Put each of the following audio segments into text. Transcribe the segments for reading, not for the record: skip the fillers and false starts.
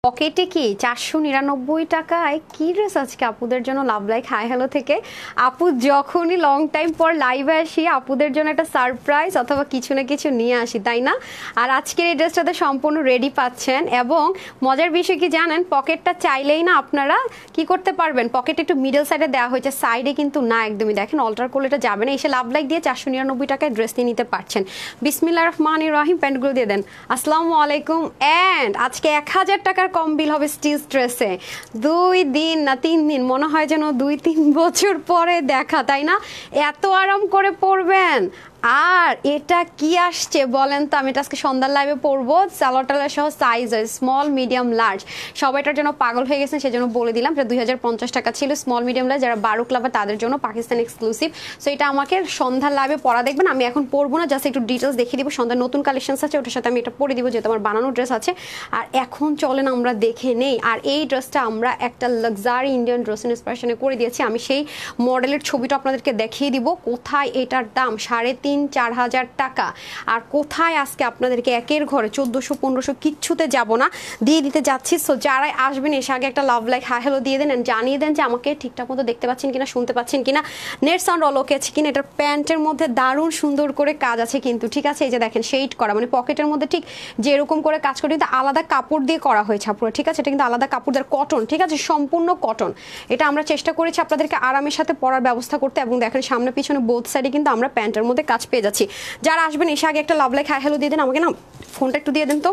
পকেটে কি 499 টাকায় কি ড্রেস আজকে আপুদের জন্য লাভ লাইক হাই হ্যালো থেকে। আপু যখনই লং টাইম পর লাইভে আসি আপুদের জন্য একটা সারপ্রাইজ অথবা কিছু না কিছু নিয়ে আসি, তাই না? আর আজকের এই ড্রেসটাতে সম্পূর্ণ রেডি পাচ্ছেন এবং মজার বিষয় কি জানেন, পকেটটা চাইলেই না আপনারা কি করতে পারবেন, পকেট একটু মিডল সাইডে দেওয়া হয়েছে, সাইডে কিন্তু না, একদমই দেখেন অল্টার করলে এটা যাবে না। এসে লাভ লাইক দিয়ে 499 টাকায় ড্রেস নিয়ে নিতে পারছেন। বিসমিল্লাহির রহমানির রহিম, প্যান্টগুলো দিয়ে দেন। আসসালামু আলাইকুম। অ্যান্ড আজকে 1000 টাকার কম বিল হবে স্টিচ ড্রেসে। 2 দিন না 3 দিন, মনে হয় যেন 2-3 বছর পরে দেখা, তাই না? এত আরাম করে পরবেন। আর এটা কি আসছে বলেন তো, আমি এটা আজকে সন্ধ্যার লাইভে পরবো, সালোয়ার টালোয়ার সহ সাইজ স্মল মিডিয়াম লার্জ, সবাইটার জন্য পাগল হয়ে গেছেন, সেজন্য বলে দিলাম। এটা 2050 টাকা ছিল স্মল মিডিয়াম লার্জ, যারা বারুক লাভার তাদের জন্য পাকিস্তান এক্সক্লুসিভ। সো এটা আমাকে সন্ধ্যার লাইভে পরা দেখবেন, আমি এখন পরবো না, জাস্ট একটু ডিটেলস দেখিয়ে দিব। সন্ধ্যার নতুন কালেকশনস আছে, ওটার সাথে আমি এটা পরে দিব, যেহেতু আমার বানানো ড্রেস আছে। আর এখন চলেন আমরা দেখে নেই। আর এই ড্রেসটা আমরা একটা লাক্সারি ইন্ডিয়ান ড্রেস ইন্সপিরেশনে করে দিয়েছি, আমি সেই মডেলের ছবিটা আপনাদেরকে দেখিয়ে দিব। কোথায় এটার দাম 3,500-4 হাজার টাকা, আর কোথায় আজকে আপনাদেরকে একের ঘরে 1400-1500 কিচ্ছুতে যাব না, দিয়ে দিতে যাচ্ছি। সো যারাই আসবেন এসে আগে একটা লাভ লাইক হাই হ্যালো দিয়ে দেন, জানিয়ে দেন যে আমাকে ঠিকঠাক মতো দেখতে পাচ্ছেন কিনা, শুনতে পাচ্ছেন কিনা, নেট সাউন্ড অল ওকে আছে কিনা। এটার প্যান্টের মধ্যে দারুণ সুন্দর করে কাজ আছে কিন্তু, ঠিক আছে? এই যে দেখেন শেড করা, মানে পকেটের মধ্যে ঠিক যেরকম করে কাজ করে, কিন্তু আলাদা কাপড় দিয়ে করা হয়েছে পুরো, ঠিক আছে? এটা কিন্তু আলাদা কাপড় দিয়ে, কটন, ঠিক আছে? সম্পূর্ণ কটন। এটা আমরা চেষ্টা করেছি আপনাদেরকে আরামের সাথে পরার ব্যবস্থা করতে, এবং দেখেন সামনে পিছনে বোথ সাইডে কিন্তু আমরা প্যান্টের মধ্যে কাজ পেয়ে যাচ্ছি। যারা আসবেন এসে আগে একটা লাভ লাইক হাই হ্যালো দিয়ে দেন। আমাকে না ফোনটা একটু দিয়ে দেন তো,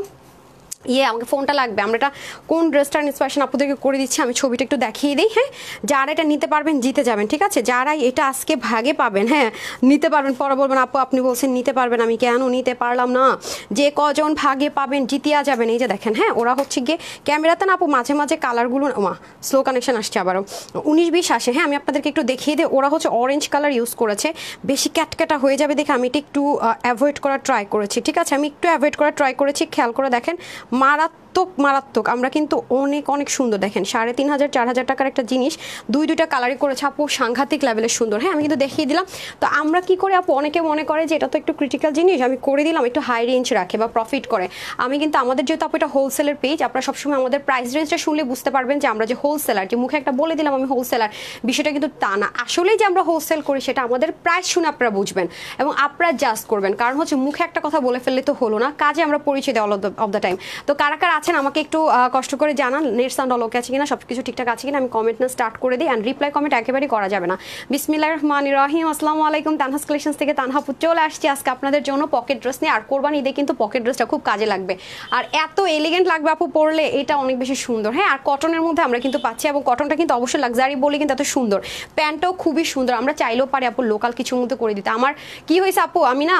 আমাকে ফোনটা লাগবে। আমরা এটা কোন ড্রেসটার ইন্সপিরেশন আপনাদেরকে করে দিচ্ছি, আমি ছবিটা একটু দেখিয়ে দিই। হ্যাঁ, যারা এটা নিতে পারবেন জিতে যাবেন, ঠিক আছে? যারা এটা আজকে ভাগে পাবেন, হ্যাঁ নিতে পারবেন, পরে বলবেন আপু আপনি বলছেন নিতে পারবেন, আমি কেন নিতে পারলাম না? যে কজন ভাগে পাবেন জিতিয়া যাবেন। এই যে দেখেন, হ্যাঁ ওরা হচ্ছে গিয়ে ক্যামেরাতে না আপু মাঝে মাঝে কালারগুলো স্লো কানেকশন আসছে, আবারও 19-20 আসে। হ্যাঁ, আমি আপনাদেরকে একটু দেখিয়ে দিই। ওরা হচ্ছে অরেঞ্জ কালার ইউজ করেছে, বেশি ক্যাটক্যাটা হয়ে যাবে দেখে আমি এটা একটু অ্যাভয়েড করার ট্রাই করেছি, ঠিক আছে? আমি একটু অ্যাভয়েড করার ট্রাই করেছি, খেয়াল করে দেখেন। মারাত্মক আমরা কিন্তু অনেক সুন্দর, দেখেন 3,500-4 হাজার টাকার একটা জিনিস দুইটা কালারই করেছে আপু, সাংঘাতিক লেভেলের সুন্দর। হ্যাঁ, আমি কিন্তু দেখিয়ে দিলাম। তো আমরা কি করে আপু, অনেকে মনে করে যে এটা তো একটু ক্রিটিক্যাল জিনিস, আমি করে দিলাম একটু হাই রেঞ্জ রাখে বা প্রফিট করে। আমি কিন্তু আমাদের যেহেতু আপু এটা হোলসেলের পেজ, আপনারা সবসময় আমাদের প্রাইস রেঞ্জটা শুনলে বুঝতে পারবেন যে আমরা যে হোলসেলার, যে মুখে একটা বলে দিলাম আমি হোলসেলার, বিষয়টা কিন্তু তা না। আসলেই যে আমরা হোলসেল করি সেটা আমাদের প্রাইস শুনে আপনারা বুঝবেন এবং আপনারা জাস্ট করবেন। কারণ হচ্ছে মুখে একটা কথা বলে ফেললে তো হলো না, কাজে আমরা পরিচয় দেওয়া অফ দ্য টাইম। তো কারা আছেন আমাকে একটু কষ্ট করে জানান, নেট সাউন্ড অল ওকে আছে কিনা, সবকিছু ঠিকঠাক আছে কিনা। আমি কমেন্ট না স্টার্ট করে দিই, অ্যান্ড রিপ্লাই কমেন্ট একেবারেই করা যাবে না। বিসমিল্লাহির রহমানির রহিম। আসসালামু আলাইকুম। তানহাস কালেকশনস থেকে তানহাপু চলে আসছি আজকে আপনাদের জন্য পকেট ড্রেস নিয়ে। আর কোরবানি ঈদে কিন্তু পকেট ড্রেসটা খুব কাজে লাগবে, আর এত এলিগেন্ট লাগবে আপু পরলে, এটা অনেক বেশি সুন্দর। হ্যাঁ, আর কটনের মধ্যে আমরা কিন্তু পাচ্ছি, এবং কটনটা কিন্তু অবশ্যই লাক্সারি বলে কিন্তু এত সুন্দর। প্যান্টটাও খুবই সুন্দর, আমরা চাইলেও পারি আপু লোকাল কিছুর মধ্যে করে দিতে। আমার কি হয়েছে আপু, আমি না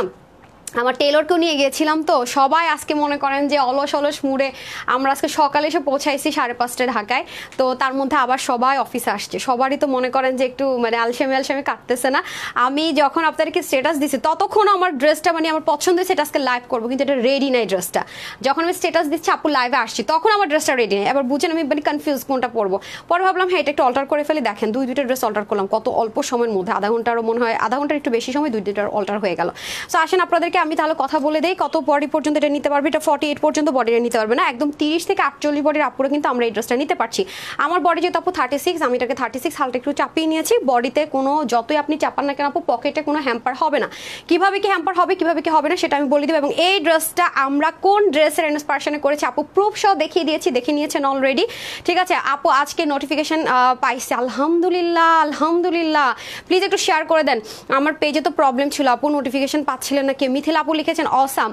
আমার টেলরকেও নিয়ে গিয়েছিলাম, তো সবাই আজকে মনে করেন যে অলস মুড়ে আমরা আজকে সকালে এসে পৌঁছাইছি 5:30 ঢাকায়। তো তার মধ্যে আবার সবাই অফিসে আসছে, সবারই তো মনে করেন যে একটু মানে আলসেমি কাটতেছে না। আমি যখন আপনাদেরকে স্টেটাস দিচ্ছি ততক্ষণ আমার ড্রেসটা মানে আমার পছন্দ হয়েছে, এটা আজকে লাইভ করবো, কিন্তু এটা রেডি নাই ড্রেসটা। যখন আমি স্টেটাস দিচ্ছি আপু লাইভে আসছি, তখন আমার ড্রেসটা রেডি নেই। এবার বুঝেন আমি মানে কনফিউজ কোনটা পরবো। পরে ভাবলাম হ্যাঁ এটা একটু অল্টার করে ফেলি। দেখেন দুইটা ড্রেস অল্টার করলাম কত অল্প সময়ের মধ্যে, আধা ঘন্টারও মনে হয়, আধা ঘন্টার একটু বেশি সময় দুইটার অল্টার হয়ে গেল। সো আসেন আপনাদেরকে আমি তাহলে কথা বলে দেই কত বডি পর্যন্ত এটা নিতে পারবে। এটা 48 পর্যন্ত বডিটা নিতে পারবে না, একদম 30 থেকে 48 বডির আপুরে কিন্তু আমরা এই ড্রেসটা নিতে পারছি। আমার বডি যেহেতু আপু 36, আমি এটাকে 36 হালটা একটু চাপিয়ে নিয়েছি। বডিতে কোনো যতই আপনি চাপান না কেন আপু, পকেটে কোনো হ্যাম্পার হবে না। কিভাবে কি হ্যাম্পার হবে, কিভাবে কি হবে না সেটা আমি বলে দিব। এবং এই ড্রেসটা আমরা কোন ড্রেসের ইন্সপিরেশনে করেছি আপু, প্রুফ সহ দেখিয়ে দিয়েছি, দেখে নিয়েছেন অলরেডি, ঠিক আছে? আপু আজকে নোটিফিকেশন পাইছি, আলহামদুলিল্লাহ। প্লিজ একটু শেয়ার করে দেন। আমার পেজে তো প্রবলেম ছিল আপু, নোটিফিকেশন পাচ্ছিলেন না। কে মিথিল আপু লিখেছেন অসাম,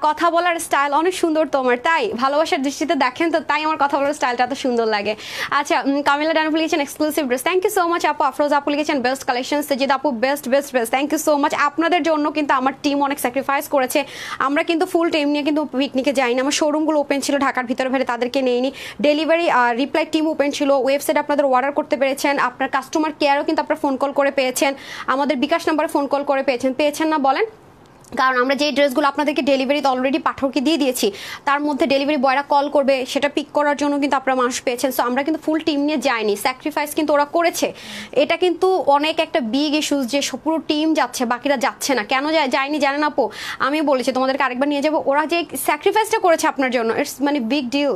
কথা বলার স্টাইল অনেক সুন্দর তোমার, তাই ভালোবাসার দৃষ্টিতে দেখেন তো, তাই আমার কথা বলার স্টাইলটা এত সুন্দর লাগে। আচ্ছা, কামিলা ডানু লিখেছেন exclusive dress, thank you so much আপু। আফরোজ আপু লিখেছেন বেস্ট কালেকশন, সজিদ আপু best, thank you so much. আপনাদের জন্য কিন্তু আমার টিম অনেক স্যাক্রিফাইস করেছে। আমরা কিন্তু ফুল টিম নিয়ে কিন্তু পিকনিকে যাইনি, আমার শোরুমগুলো ওপেন ছিল ঢাকার ভিতরে বাইরে, তাদেরকে নেইনি। ডেলিভারি রিপ্লাই টিম ওপেন ছিল, ওয়েবসাইট আপনাদের অর্ডার করতে পেরেছেন, আপনার কাস্টমার কেয়ারও কিন্তু আপনারা ফোন কল করে পেয়েছেন, আমাদের বিকাশ নাম্বারে ফোন কল করে পেয়েছেন না বলেন? কারণ আমরা যে ড্রেসগুলো আপনাদেরকে ডেলিভারিতে অলরেডি পাঠককে দিয়ে দিয়েছি, তার মধ্যে ডেলিভারি বয়রা কল করবে সেটা পিক করার জন্য কিন্তু আপনারা মানুষ পেয়েছেন। সো আমরা কিন্তু ফুল টিম নিয়ে যাইনি, স্যাক্রিফাইস কিন্তু ওরা করেছে। এটা কিন্তু অনেক একটা বিগ ইস্যুস যে পুরো টিম যাচ্ছে, বাকিরা যাচ্ছে না। কেন যায়নি জানেন আপু? আমি বলেছি তোমাদেরকে আরেকবার নিয়ে যাবো। ওরা যে স্যাক্রিফাইসটা করেছে আপনার জন্য, ইটস মানে big deal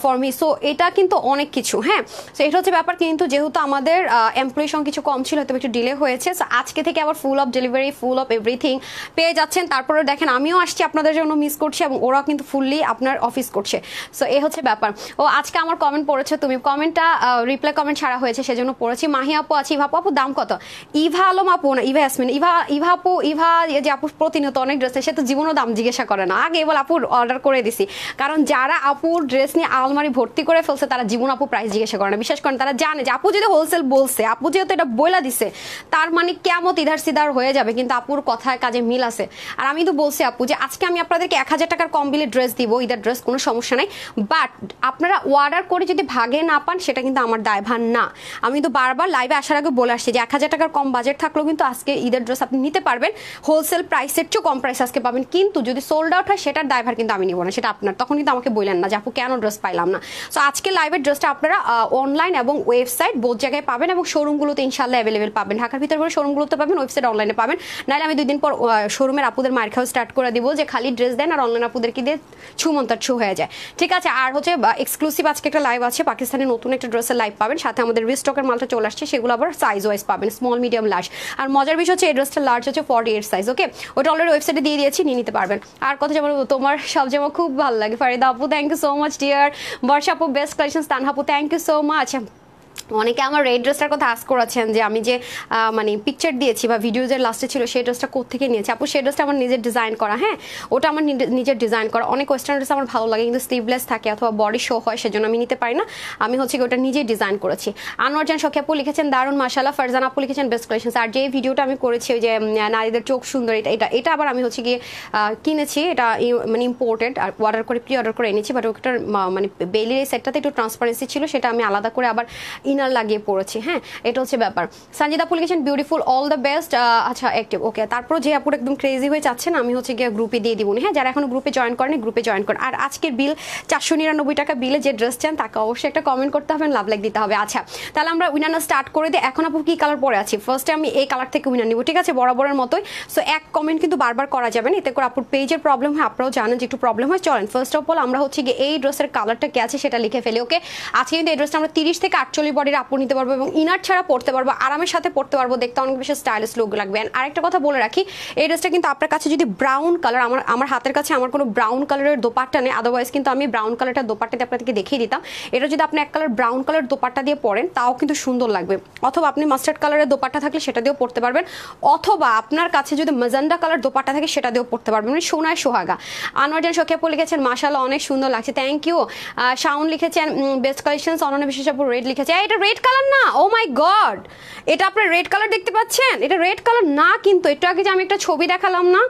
for me. So এটা কিন্তু অনেক কিছু। হ্যাঁ, সো এটা হচ্ছে ব্যাপার। কিন্তু যেহেতু আমাদের এমপ্লয়ি সংখ্যা কিছু কম ছিল, হয়তো একটু ডিলে হয়েছে। সো আজকে থেকে আবার full of delivery, full of everything পেয়ে যাচ্ছেন। তারপরে দেখেন আমিও আসছি আপনাদের জন্য, মিস করছি, এবং ওরাও কিন্তু ফুললি আপনার অফিস করছে। সো এই হচ্ছে ব্যাপার। ও আজকে আমার কমেন্ট পড়েছে তুমি, কমেন্টটা রিপ্লাই কমেন্ট ছাড়া হয়েছে সেজন্য পড়েছি। মাহি আপু আছে, ইভা আপু দাম কত? ইভা আলম আপু না, ইভা ইয়াসমিন, ইভা আপু, ইভা যে আপু প্রতিনিয়ত অনেক ড্রেস, সে তো জীবনও দাম জিজ্ঞাসা করে না। আগে এবার আপুর অর্ডার করে দিছি, কারণ যারা আপুর ড্রেস নিয়ে আলমারি ভর্তি করে ফেলছে তারা জীবন আপু প্রাইস জিজ্ঞাসা করে না। বিশ্বাস করেন, তারা জানে যে আপু যদি হোলসেল বলছে, আপু যেহেতু এটা বইলা দিছে, তার মানে কেমন ইধার সিধার হয়ে যাবে। কিন্তু আপুর কথায় কাজে মিল আছে। আর আমি তো বলছি আপু যে আজকে আমি আপনাদেরকে 1000 টাকার কম বিলে ড্রেস দিব, ঈদের ড্রেস, কোনো সমস্যা নাই। বাট আপনারা অর্ডার করে যদি ভাগে না পান, সেটা কিন্তু আমার দায়ভার না। আমি তো বারবার লাইভে আসার আগে বলে আসছি যে 1000 টাকার কম বাজেট থাকলেও কিন্তু আজকে ঈদের ড্রেস আপনি নিতে পারবেন, হোলসেল প্রাইসের চেয়েও কম প্রাইস আজকে পাবেন। কিন্তু যদি সোল্ড আউট হয়, সেটার দায়ভার কিন্তু আমি নিব না, সেটা আপনার। তখন কিন্তু আমাকে বললেন না যে আপু কেন ড্রেস পাইলাম না। সো আজকে লাইভের ড্রেসটা আপনারা অনলাইন এবং ওয়েবসাইট বোথ জায়গায় পাবেন, এবং শোরুমগুলোতে ইনশাল্লাহ অ্যাভেলেবেল পাবেন। ঢাকার ভিতরে বলে শোরুমগুলোতে পাবেন, ওয়েবসাইট অনলাইনে পাবেন। নাহলে আমি 2 দিন পর শোরুমের আপুদের মার খাওয়া স্টার্ট করে দিব যে খালি ড্রেস দেন আর অনলাইন আপুদেরকে দিয়ে ছুমন্তার ছু হয়ে যায়। ঠিক আছে। আর হচ্ছে এক্সক্লুসিভ আজকে একটা লাইভ আছে, পাকিস্তানি নতুন একটা ড্রেসের লাইভ পাবেন, সাথে আমাদের রিস্টকের মালটা চলে আসছে, সেগুলো আবার সাইজ ওয়াইজ পাবেন, স্মল, মিডিয়াম, লার্জ। আর মজার বিষয় হচ্ছে এই ড্রেসটা লার্জ হচ্ছে 48 সাইজ। ওকে, ওটা অলরেডি ওয়েবসাইটে দিয়ে দিয়েছি, নিয়ে নিতে পারবেন। আর কথা যেমন তোমার সব যেমন খুব ভালো লাগে। ফারিদা আপু thank you so much dear. Barsha আপু বেস্ট কালেকশন। তানহা আপু থ্যাংক ইউ সো মাচ। অনেকে আমার রেড ড্রেসটার কথা আস্ক করেছেন যে আমি যে মানে পিকচার দিয়েছি বা ভিডিওজের লাস্টে ছিল, সেই ড্রেসটা কোথেকে নিয়েছি। আপু সেই ড্রেসটা আমার নিজের ডিজাইন করা। হ্যাঁ, ওটা আমার নিজের ডিজাইন করা। অনেক ওয়েস্টার্ন ড্রেস আমার ভালো লাগে, কিন্তু স্লিভলেস থাকে অথবা বডি শো হয়, সেজন্য আমি নিতে পারি না। আমি হচ্ছে ওটা নিজেই ডিজাইন করেছি। আনোয়ার জান সখী আপু লিখেছেন দারুন মাশাআল্লাহ। ফারজান আপু লিখেছেন বেস্ট কালেকশন। আর যে ভিডিওটা আমি করেছি ওই যে নারীদের চোখ সুন্দর, এটা আবার আমি হচ্ছে গিয়ে কিনেছি, এটা মানে ইম্পোর্টেড, আর অর্ডার করে প্রি অর্ডার করে এনেছি। বাট ওটার মানে বেলির এই সেটটাতে একটু ট্রান্সপারেন্সি ছিল, সেটা আমি আলাদা করে আবার ইনার লাগিয়ে পড়েছি। হ্যাঁ, এটা হচ্ছে ব্যাপার। সঞ্জিদা আপু লিখেছেন বিউটিফুল, অল দ্য বেস্ট। আচ্ছা অ্যাক্টিভ। ওকে, তারপর যে আপুর একদম ক্রেজি হয়ে যাচ্ছেন, আমি হচ্ছে গিয়ে গ্রুপে দিয়ে দিব। হ্যাঁ, যারা এখনো গ্রুপে জয়েন করেনি, গ্রুপে জয়েন করেন। আর আজকের বিল 499 টাকা বিলে যে ড্রেস চান, তাকে অবশ্যই একটা কমেন্ট করতে হবে, লাভ লাইক দিতে হবে। আচ্ছা, তাহলে আমরা উইনার স্টার্ট করে দিই। এখন আপু কি কালার পরে আছি? ফার্স্টে আমি এই কালার থেকে উইনার নিব, ঠিক আছে, বরাবরের মতোই। সো এক কমেন্ট কিন্তু বারবার করা যাবে না, এতে করে আপুর পেজের প্রবলেম হয়, আপনারাও জানেন যে একটু প্রবলেম হয়। চলেন ফার্স্ট অফ অল আমরা হচ্ছে গিয়ে এই ড্রেসের কালারটা কে আছে সেটা লিখে ফেলি। ওকে, আজকে কিন্তু এই ড্রেসটা আমরা 30 থেকে 48 বডির আপু নিতে পারবো, এবং ইনার ছাড়া পড়তে পারবো, আরামের সাথে পড়তে পারবো, দেখতে অনেক বেশি স্টাইলিশ লুক লাগবে। আরেকটা কথা বলে রাখি, এই ড্রেসটা কিন্তু আপনার কাছে যদি ব্রাউন কালার, আমার হাতের কাছে আমার কোনো ব্রাউন কালারের দোপাট্টা নেই, আদারওয়াইজ কিন্তু আমি ব্রাউন কালারটা দোপাট্টাতে আপনাদেরকে দেখিয়ে দিতাম। এটা যদি আপনি এক কালার ব্রাউন কালার দোপাট্টা দিয়ে পরেন, তাও কিন্তু সুন্দর লাগবে। অথবা আপনি মাস্টার্ড কালারের দোপাট্টা থাকলে সেটা দিয়েও পড়তে পারবেন, অথবা আপনার কাছে যদি ম্যাজেন্ডা কালার দোপাট্টা থাকে সেটা দিয়েও পড়তে পারবেন, মানে সোনায় সোহাগা। আনোয়ার জান সখী আপু লিখেছেন মাশাআল্লাহ অনেক সুন্দর লাগছে, থ্যাংক ইউ। শাওন লিখেছেন বেস্ট কালেকশনস। অনন্য বিশেষ আপু রেড লিখেছে, এটা রেড কালার না, ও মাই গড, এটা আপনার রেড কালার দেখতে পাচ্ছেন? এটা রেড কালার না, কিন্তু একটু আগে যে আমি একটা ছবি দেখালাম না,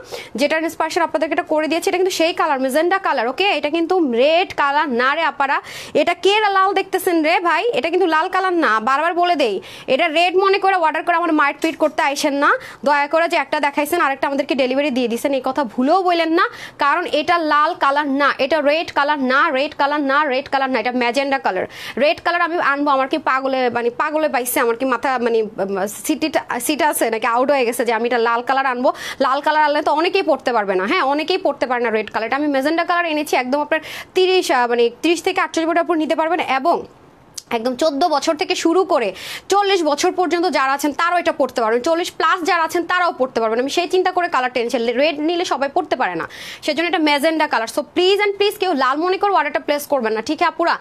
যেটার ইন্সপিরেশন আপনাদেরকে এটা করে দিয়েছি, এটা কিন্তু সেই কালার, মেজেন্ডা কালার। ওকে, এটা কিন্তু রেড কালার না রে আপারা। এটা কে লাল দেখতেছেন রে ভাই? এটা কিন্তু লাল কালার না, বারবার বলে দেই। এটা রেড মনে করে অর্ডার করে আমার মাইট টুইট করতে আইসেন না, দয়া করে যে একটা দেখাইছেন আরেকটা আমাদেরকে ডেলিভারি দিয়ে দিয়েছেন, এই কথা ভুলেও বললেন না, কারণ এটা লাল কালার না, এটা রেড কালার না, রেড কালার না, রেড কালার না, এটা ম্যাজেন্ডা কালার। রেড কালার আমি আনবো, আমার কি পাগলে পাইছে, আমার কি মাথা মানে সিট আছে নাকি আউট হয়ে গেছে যে আমি এটা লাল কালার আনবো? লাল কালার আনলে তো অনেকেই পড়তে পারবে না। হ্যাঁ, অনেকেই পড়তে পারে না রেড কালারটা। আমি মেজেন্ডা কালার এনেছি, একদম আপনার 30 থেকে 48 বছর উপর নিতে পারবেন, এবং একদম 14 বছর থেকে শুরু করে 40 বছর পর্যন্ত যারা আছেন তারাও এটা পড়তে পারবেন, 40 প্লাস যারা আছেন তারাও পড়তে পারবেন। আমি সেই চিন্তা করে কালার টেনছি, রেড নিলে সবাই পড়তে পারে না, সেজন্য এটা magenta colour. So please and please কেউ লাল মনে করে অর্ডারটা প্লেস করবেন না, ঠিক আছে আপুরা?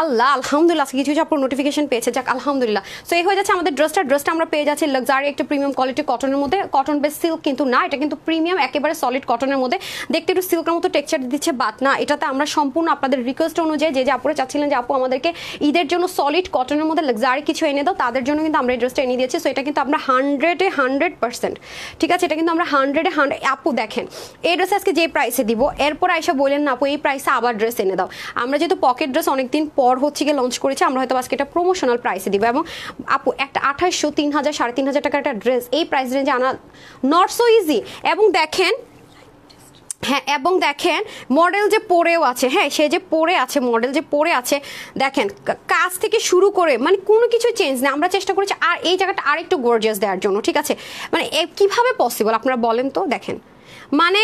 আল্লাহ আলহামদুলিল্লাহ, কিছু কিছু আপুর নোটিফিকেশন পেয়েছে, যাক আলহামদুলিল্লাহ। সো এই হয়ে যাচ্ছে আমাদের ড্রেসটা আমরা পেয়ে যাচ্ছি লাক্সারি একটা প্রিমিয়াম কোয়ালিটি কটনের মধ্যে, কটন বেস সিল্ক কিন্তু না, এটা কিন্তু প্রিমিয়াম একেবারে সলিড কটনের মধ্যে, দেখতে একটু সিল্কের মতো টেক্সচার দিচ্ছে, বাট না, এটাতে আমরা সম্পূর্ণ আপনাদের রিকোয়েস্ট অনুযায়ী যে আপুরা চাচ্ছিলেন যে আপু আমাদেরকে ঈদের জন্য সলিড কটন মধ্যে লাক্সারি কিছু এনে দাও, তাদের জন্য কিন্তু আমরা এই ড্রেসটা এনে দিয়েছি। সো এটা কিন্তু আমরা 100% ঠিক আছে, এটা কিন্তু আমরা 100 আপু দেখেন এই ড্রেস আজকে যে প্রাইসে দিব, এরপর আইসা বলেন না আপু এই প্রাইসে আবার ড্রেস এনে দাও। আমরা যেহেতু পকেট ড্রেস অনেকদিন পর হচ্ছে গিয়ে লঞ্চ করেছি, আমরা হয়তো আজকে এটা প্রমোশনাল প্রাইসে দিব, এবং আপু একটা 2800, 3000, 3500 টাকার একটা ড্রেস এই প্রাইস রেঞ্জে আনা নট সো ইজি। এবং দেখেন হ্যাঁ, এবং দেখেন মডেল যে পরেও আছে, হ্যাঁ সে যে পরে আছে, মডেল যে পরে আছে, দেখেন কাজ থেকে শুরু করে মানে কোনো কিছু চেঞ্জ নেই। আমরা চেষ্টা করেছি আর এই জায়গাটা আরেকটু গর্জিয়াস দেওয়ার জন্য, ঠিক আছে? মানে কিভাবে পসিবল আপনারা বলেন তো? দেখেন মানে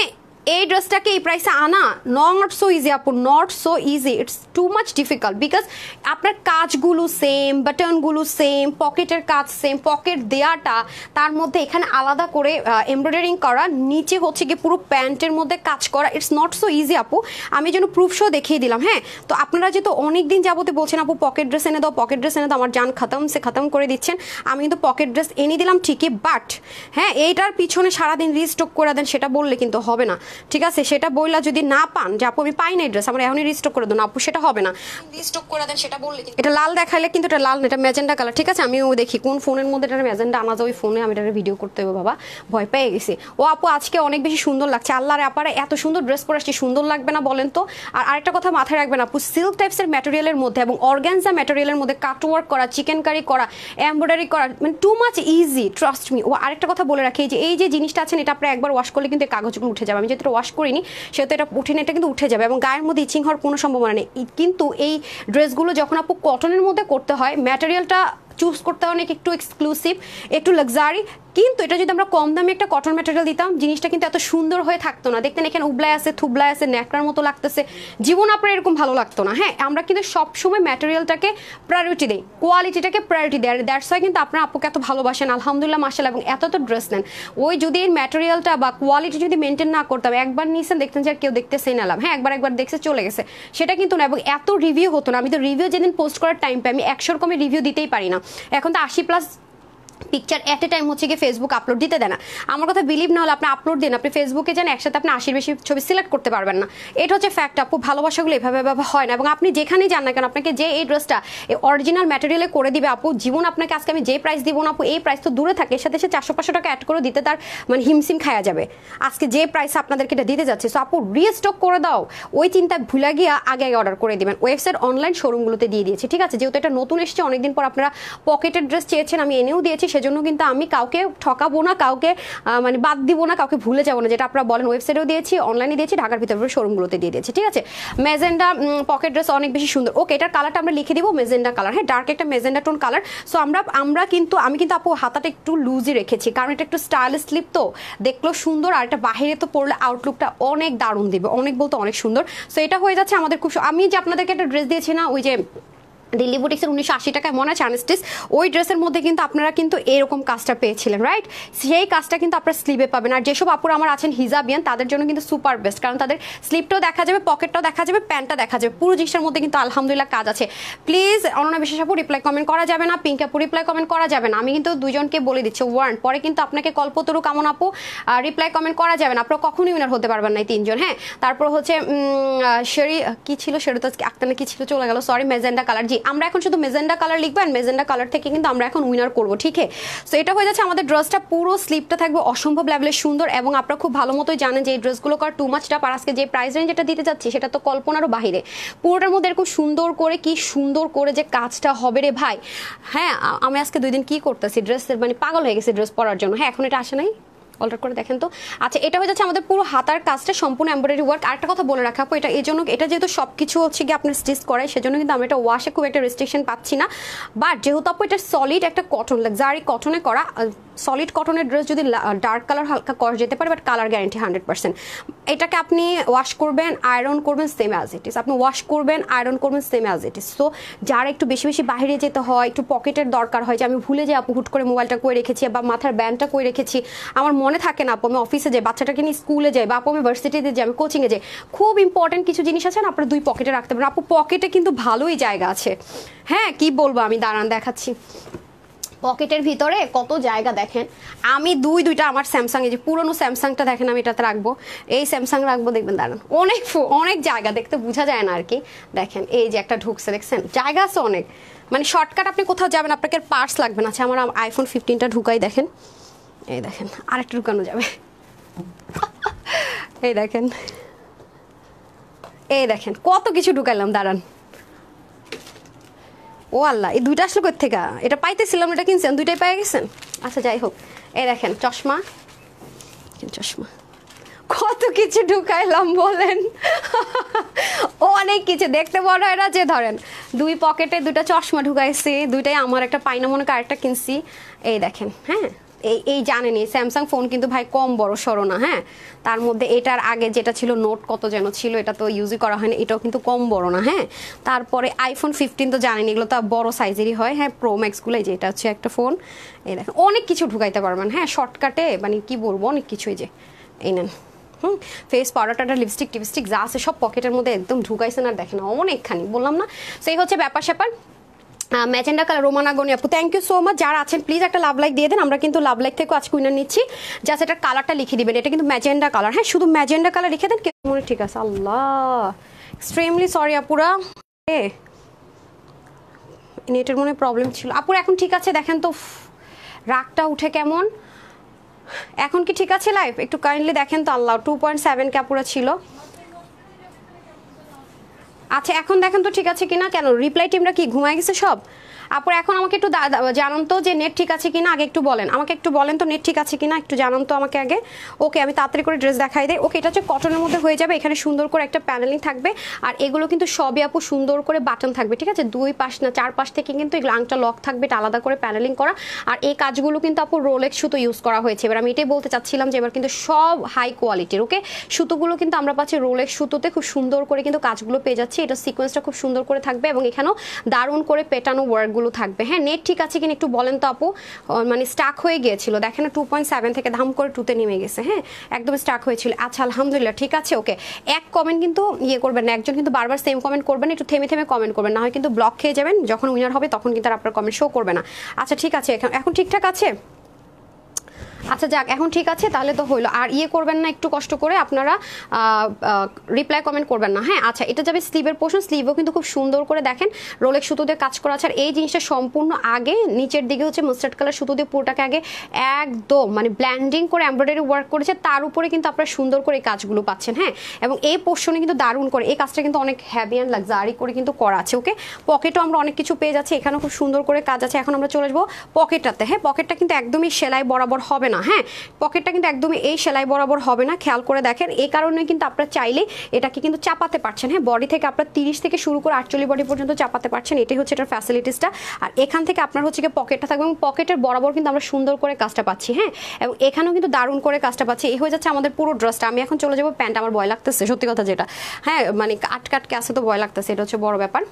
এই ড্রেসটাকে এই প্রাইসে আনা নট সো ইজি আপু, not so easy, it's too much difficult. Because আপনার কাজগুলো সেম, বাটনগুলো সেম, পকেটের কাজ সেম, পকেট দেয়াটা তার মধ্যে এখানে আলাদা করে এমব্রয়ডারিং করা, নিচে হচ্ছে কি পুরো প্যান্টের মধ্যে কাজ করা, ইটস নট সো ইজি আপু। আমি যেন প্রুফ শো দেখিয়ে দিলাম। হ্যাঁ, তো আপনারা যেহেতু অনেক দিন যাবতে বলছেন আপু পকেট ড্রেস এনে দাও, পকেট ড্রেস এনে দাও, আমার জান খতম সে খতম করে দিচ্ছেন। আমি কিন্তু পকেট ড্রেস এনে দিলাম ঠিকই, বাট হ্যাঁ এইটার পিছনে সারাদিন রিস্টক করে দেন সেটা বললে কিন্তু হবে না, ঠিক আছে? সেটা বইলা যদি না পান যে আপু আমি পাই না ড্রেস, আমার এখনই রিস্টক করে দেন আপু, সেটা হবে না। রিস্টক করে দেন সেটা বললে এটা লাল দেখাইলে কিন্তু এটা লাল না, এটা ম্যাজেন্ডা কালার, ঠিক আছে? আমিও দেখি কোন ফোনের মধ্যে এটা ম্যাজেন্ডা আনা যায়, ওই ফোনে আমি এটা ভিডিও করতে হবে। বাবা ভয় পেয়ে গেছি। ও আপু আজকে অনেক বেশি সুন্দর লাগছে, আল্লাহরে আপারে এত সুন্দর ড্রেস পরে আসছে, সুন্দর লাগবে না বলেন তো? আর আরেকটা কথা মাথায় রাখবেন আপু, সিল্ক টাইপসের ম্যাটেরিয়ালের মধ্যে এবং অর্গানজা ম্যাটেরিয়ালের মধ্যে কাটওয়ার্ক করা, চিকেন কারি করা, এমব্রয়ডারি করা মানে too much easy, trust me. ও আরেকটা কথা বলে রাখি, যে এই যে জিনিসটা আছেন এটা আপনার একবার ওয়াশ করলে কিন্তু এই কাগজগুলো উঠে যাবে। আমি যেহেতু ওয়াশ করিনি সেহেতু এটা উঠে না, এটা কিন্তু উঠে যাবে এবং গায়ের মধ্যে ইচিং হওয়ার কোনো সম্ভাবনা নেই। কিন্তু এই ড্রেসগুলো যখন আপু কটনের মধ্যে করতে হয়, ম্যাটেরিয়ালটা চুজ করতে অনেক একটু এক্সক্লুসিভ, একটু লাক্সারি, কিন্তু এটা যদি আমরা কম দামে একটা কটন ম্যাটেরিয়াল দিতাম জিনিসটা কিন্তু এত সুন্দর হয়ে থাকতো না। দেখতেন এখানে উবলায় আছে, থুবলায় আছে, ন্যাকড়ার মতো লাগতেছে, জীবন আপনার এরকম ভালো লাগতো না। হ্যাঁ, আমরা কিন্তু সবসময় ম্যাটেরিয়ালটাকে প্রায়োরিটি দিই, কোয়ালিটিটাকে প্রায়োরিটি দেয়। দ্যাটস ওয়াই কিন্তু আপনার আপুকে এত ভালোবাসেন, আলহামদুলিল্লাহ মাশাআল্লাহ, এবং এত ড্রেস নেন। ওই যদি এই ম্যাটেরিয়ালটা বা কোয়ালিটি যদি মেনটেন না করতাম, একবার নিয়েছেন দেখতেন যে আর কেউ দেখতেছেই নালাম, হ্যাঁ একবার দেখছে চলে গেছে, সেটা কিন্তু না। এবং এত রিভিউ হতো না। আমি তো রিভিউ যেদিন পোস্ট করার টাইম পাই আমি 100 রকমের রিভিউ দিতেই পারি না। এখন তো 80+ পিকচার এট এ টাইম হচ্ছে গিয়ে ফেসবুক আপলোড দিতে দেয় না। আমার কথা বিলিভ না হলে আপনি আপলোড দিন, আপনি ফেসবুকে যান, একসাথে আপনি 80 বেশি ছবি সিলেক্ট করতে পারবেন না। এটা হচ্ছে ফ্যাক্ট আপু, ভালোবাসাগুলো এভাবে হয় না। এবং আপনি যেখানেই যান না কেন, আপনাকে যে এই ড্রেসটা এই অরিজিনাল ম্যাটেরিয়ালে করে দিবে আপু, জীবন আপনাকে আজকে আমি যে প্রাইস দিব না আপু, এই প্রাইস তো দূরে থাকে, এর সাথে সে 400-500 টাকা অ্যাড করে দিতে তার মানে হিমসিম খাওয়া যাবে আজকে যে প্রাইস আপনাদেরকে এটা দিতে যাচ্ছে। সো আপু রিস্টক করে দাও, ওই চিন্তা ভুলে গিয়ে আগে অর্ডার করে দিবেন। ওয়েবসাইট অনলাইন শোরুমগুলোতে দিয়ে দিয়েছি, ঠিক আছে? যেহেতু এটা নতুন এসেছে, অনেকদিন পর আপনারা পকেটের ড্রেস চেয়েছেন, আমি এনেও দিয়েছি, সেজন্য কিন্তু আমি কাউকে ঠকাবো না, কাউকে মানে বাদ দিব না, কাউকে ভুলে যাবো না। যেটা আপনারা বলেন ওয়েবসাইটেও দিয়েছি, অনলাইনে দিয়েছি, ঢাকার ভিতরে শোরুমগুলোতে দিয়ে দিয়েছি, ঠিক আছে? মেজেন্ডা পকেট ড্রেস অনেক বেশি সুন্দর। ওকে, এটার কালারটা আমরা লিখে দিব মেজেন্ডা কালার, হ্যাঁ ডার্ক একটা মেজেন্ডা টোন কালার। সো আমরা কিন্তু আমি কিন্তু আপু হাতাটা একটু লুজই রেখেছি, কারণ এটা একটু স্টাইলিশ স্লিপ তো দেখলেও সুন্দর, আর এটা বাহিরে তো পরলে আউটলুকটা অনেক দারুণ দিবে, অনেক বলতে অনেক সুন্দর। সো এটা হয়ে যাচ্ছে আমাদের খুব। আমি যে আপনাদেরকে একটা ড্রেস দিয়েছি না, ওই যে দিল্লি বুটিক্সের 1980 টাকায় মনে আছে আনস্টিচ, ওই ড্রেসের মধ্যে কিন্তু আপনারা কিন্তু এরকম কাজটা পেয়েছিলেন, রাইট? সেই কাজটা কিন্তু আপনারা স্লিভে পাবেন। আর যেসব আপুরা আমার আছেন হিজাবিয়ান, তাদের জন্য কিন্তু সুপার বেস্ট, কারণ তাদের স্লিভটাও দেখা যাবে, পকেটটাও দেখা যাবে, প্যান্টটা দেখা যাবে, পুরো জিনিসটার মধ্যে কিন্তু আলহামদুলিল্লাহ কাজ আছে। প্লিজ অনন্যা বিশ্বাস আপু রিপ্লাই কমেন্ট করা যাবে না, পিঙ্ক আপু রিপ্লাই কমেন্ট করা যাবে না। আমি কিন্তু দুজনকে বলে দিচ্ছি ওয়ার্ন, পরে কিন্তু আপনাকে কল্পতরু কামন আপু রিপ্লাই কমেন্ট করা যাবে না, আপনারা কখনোই উইনার হতে পারবেন না এই 3 জন। হ্যাঁ, তারপর হচ্ছে শেরি কি ছিল, শেরি তো আক্তানা কি ছিল চলে গেল, সরি, মেজেন্ডা কালার। জি, আমরা এখন শুধু মেজেন্ডা কালার লিখবেন, মেজেন্ডা কালার থেকে কিন্তু আমরা এখন উইনার করবো, ঠিক আছে? সো এটা হয়ে যাচ্ছে আমাদের ড্রেসটা, পুরো স্লিপটা থাকবে অসম্ভব লেভেলের সুন্দর, এবং আপনারা খুব ভালো মতোই জানেন যে এই ড্রেসগুলো করার টু মাচ টাফ। আর আজকে যে প্রাইস রেঞ্জ যেটা দিতে যাচ্ছি সেটা তো কল্পনারও বাহিরে, পুরোটার মধ্যে এরকম সুন্দর করে, কি সুন্দর করে যে কাজটা হবে রে ভাই। হ্যাঁ, আমি আজকে 2 দিন কি করতেছি ড্রেসের মানে পাগল হয়ে গেছে ড্রেস পরার জন্য। হ্যাঁ, এখন এটা আসে নাই, অল্টার করে দেখেন তো। আচ্ছা, এটা হয়ে যাচ্ছে আমাদের পুরো হাতার কাজটা সম্পূর্ণ এমব্রয়ডারি ওয়ার্ক। আরেকটা কথা বলে রাখা আপু, এটা এই জন্য, এটা যেহেতু সবকিছু হচ্ছে কি আপনার স্টিচ করাই, সেজন্য কিন্তু আমরা এটা ওয়াশে খুব একটা রেস্ট্রিকশন পাচ্ছি না। বাট যেহেতু আপু এটা সলিড একটা কটন, লাক্সারি কটনে করা, সলিড কটনের ড্রেস যদি ডার্ক কালার হালকা করা যেতে পারে, বাট কালার গ্যারান্টি 100%। এটাকে আপনি ওয়াশ করবেন, আয়রন করবেন, সেম অ্যাজ ইট ইস। আপনি ওয়াশ করবেন, আয়রন করবেন, same as it is. So যারা একটু বেশি বেশি বাইরে যেতে হয়, একটু পকেটের দরকার হয়, যে আমি ভুলে যাই আপু হুট করে মোবাইলটা কই রেখেছি বা মাথার ব্যান্ডটা কই রেখেছি, আমার মনে থাকে না আপু, আমি অফিসে যাই, বাচ্চাটাকে নিয়ে স্কুলে যাই, বা আপু আমি ভার্সিটিতে যাই, আমি কোচিংয়ে যাই, খুব ইম্পর্টেন্ট কিছু জিনিস আছে না, আপনার 2 পকেটে রাখতে পারেন। আপু পকেটে কিন্তু ভালোই জায়গা আছে। হ্যাঁ, কি বলবো আমি, দাঁড়ান দেখাচ্ছি। পকেটের ভিতরে কত জায়গা দেখেন। আমি দুইটা আমার স্যামসাং, এই যে পুরনো স্যামসাংটা দেখেন, আমি এটাতে রাখবো, এই স্যামসাং রাখবো, দেখবেন দাঁড়ান অনেক জায়গা, দেখতে বোঝা যায় না আর কি। দেখেন এই যে একটা ঢুকছে, দেখছেন জায়গা আছে অনেক, মানে শর্টকাট আপনি কোথাও যাবেন, আপনাকে পার্স লাগবে না। আচ্ছা, আমার iPhone 15টা ঢুকাই, দেখেন এই দেখেন, আরেকটা ঢুকানো যাবে, এই দেখেন, এই দেখেন কত কিছু ঢুকাইলাম, দাঁড়ান। ও আল্লাহ, এই 2টা আসলে কোথা থেকে? এটা পাইতেছিলাম, এটা কিনছেন, 2টাই পেয়ে গেছেন। আচ্ছা যাই হোক, এই দেখেন চশমা, চশমা কত কিছু ঢুকাইলাম বলেন। অনেক কিছু দেখতে বড় হয় না, যে ধরেন 2 পকেটে 2টা চশমা ঢুকাইছি, 2টাই আমার, একটা পাইনা মনে করে আরেকটা কিনছি। এই দেখেন, হ্যাঁ এই জানেনই স্যামসাং ফোন কিন্তু ভাই কম বড় সড়ো না, হ্যাঁ। তার মধ্যে এটার আগে যেটা ছিল নোট কত যেন ছিল, এটা তো ইউজই করা হয় না, এটাও কিন্তু কম বড় না, হ্যাঁ। তারপরে আইফোন 15 তো জানেন এগুলো তো বড় সাইজেরই হয়, হ্যাঁ। প্রো ম্যাক্সগুলো, যে এটা হচ্ছে একটা ফোন, এই দেখেন অনেক কিছু ঢুকাইতে পারবেন, হ্যাঁ, শর্টকাটে, মানে কি বলবো, অনেক কিছুই, যে এই নেন। ফেস পাউডার, লিপস্টিক টিপস্টিক যা আছে সব পকেটের মধ্যে একদম ঢুকাইছেন, আর দেখেন অনেকখানি, বললাম না। সেই হচ্ছে ব্যাপার স্যাপার। ম্যাজেন্ডা কালার, রোমানা গনি আপু থ্যাংক ইউ সো মাচ। যারা আছেন প্লিজ একটা লাভ লাইক দিয়ে দেন, আমরা কিন্তু লাভ লাইক থেকে আজকে উইনার নিচ্ছি। জাস্ট এটার কালারটা লিখে দিবেন, এটা কিন্তু ম্যাজেন্ডা কালার, হ্যাঁ, শুধু ম্যাজেন্ডা কালার লিখে দেন। মনে ঠিক আছে, আল্লাহ এক্সট্রিমলি সরি আপুরা, নেটের মনে প্রবলেম ছিল আপুরা। এখন ঠিক আছে, দেখেন তো রাগটা উঠে কেমন, এখন কি ঠিক আছে লাইভ? একটু কাইন্ডলি দেখেন তো, আল্লাহ 2.7 কে আপুরা ছিল। আচ্ছা এখন দেখেন তো ঠিক আছে কিনা, কেন রিপ্লাই টিমরা কি ঘুমায় গেছে সব? আপুর এখন আমাকে একটু জানান তো যে নেট ঠিক আছে কিনা, আগে একটু বলেন আমাকে, একটু বলেন তো নেট ঠিক আছে কিনা, একটু জানান তো আমাকে আগে। ওকে আমি তাড়াতাড়ি করে ড্রেস দেখাই দেয়। ওকে এটা হচ্ছে কটনের মধ্যে হয়ে যাবে, এখানে সুন্দর করে একটা প্যানেলিং থাকবে, আর এগুলো কিন্তু সবই আপু সুন্দর করে বাটন থাকবে, ঠিক আছে, 2 পাশ না 4 পাশ থেকে কিন্তু এগুলো আংটা লক থাকবে, এটা আলাদা করে প্যানেলিং করা। আর এই কাজগুলো কিন্তু আপু রোলেক্স সুতো ইউজ করা হয়েছে। এবার আমি এটাই বলতে চাচ্ছিলাম যে এবার কিন্তু সব হাই কোয়ালিটির, ওকে সুতোগুলো কিন্তু আমরা পাচ্ছি রোলেক্স সুতোতে, খুব সুন্দর করে কিন্তু কাজগুলো পেয়ে যাচ্ছি। এটা সিকোয়েন্সটা খুব সুন্দর করে থাকবে, এবং এখানেও দারুণ করে পেটানো ওয়ার্কগুলো থাকবে, হ্যাঁ। নেট ঠিক আছে কিনা একটু বলেন তো আপু, মানে স্টাক হয়ে গিয়েছিল, দেখেন 2.7 থেকে ধাম করে 2তে নেমে গেছে, হ্যাঁ, একদম স্টাক হয়েছিল। আচ্ছা আলহামদুলিল্লাহ ঠিক আছে, ওকে। এক কমেন্ট কিন্তু ইয়ে করবেন না, একজন কিন্তু বারবার সেম কমেন্ট করবেন, একটু থেমে থেমে কমেন্ট করবেন, না হয় কিন্তু ব্লক খেয়ে যাবেন, যখন উইনার হবে তখন কিন্তু আর আপনার কমেন্ট শো করবে না। আচ্ছা ঠিক আছে, এখন ঠিকঠাক আছে। আচ্ছা যাক, এখন ঠিক আছে, তাহলে তো হইলো। আর ইয়ে করবেন না, একটু কষ্ট করে আপনারা রিপ্লাই কমেন্ট করবেন না, হ্যাঁ। আচ্ছা এটা যাবে স্লিভের পোর্শন, স্লিভও কিন্তু খুব সুন্দর করে দেখেন রোলেক্স সুতো দিয়ে কাজ করা আছে। আর এই জিনিসটা সম্পূর্ণ আগে নিচের দিকে হচ্ছে মাস্টার্ড কালার সুতো দিয়ে পুরোটাকে আগে একদম মানে ব্ল্যান্ডিং করে এমব্রয়ডারি ওয়ার্ক করেছে, তার উপরে কিন্তু আপনারা সুন্দর করে এই কাজগুলো পাচ্ছেন, হ্যাঁ। এবং এই পোর্শনে কিন্তু দারুণ করে এই কাজটা কিন্তু অনেক হ্যাভি অ্যান্ড লাক্সারি করে কিন্তু করা আছে, ওকে। পকেটও আমরা অনেক কিছু পেয়ে যাচ্ছি, এখানেও খুব সুন্দর করে কাজ আছে। এখন আমরা চলে আসবো পকেটটাতে, হ্যাঁ। পকেটটা কিন্তু একদমই সেলাই বরাবর হবে না, হ্যাঁ, পকেটটা কিন্তু একদমই এই সেলাই বরাবর হবে না, খেয়াল করে দেখেন। এই কারণে কিন্তু আপনারা চাইলে এটাকে কিন্তু চাপাতে পারছেন, হ্যাঁ। বডি থেকে আপনার 30 থেকে শুরু করে 48 বডি পর্যন্ত চাপাতে পারছেন, এটাই হচ্ছে এটার ফ্যাসিলিটিসটা। আর এখান থেকে আপনার হচ্ছে কি পকেটটা থাকবে, এবং পকেটের বরাবর কিন্তু আমরা সুন্দর করে কাজটা পাচ্ছি, হ্যাঁ। এবং এখানেও কিন্তু দারুণ করে কাজটা পাচ্ছি। এই হয়ে যাচ্ছে আমাদের পুরো ড্রেসটা। আমি এখন চলে যাবো প্যান্ট, আমার ভয় লাগতেছে সত্যি কথা যেটা, হ্যাঁ, মানে আটকাটকে আসে তো ভয় লাগতেছে, এটা হচ্ছে বড় ব্যাপার।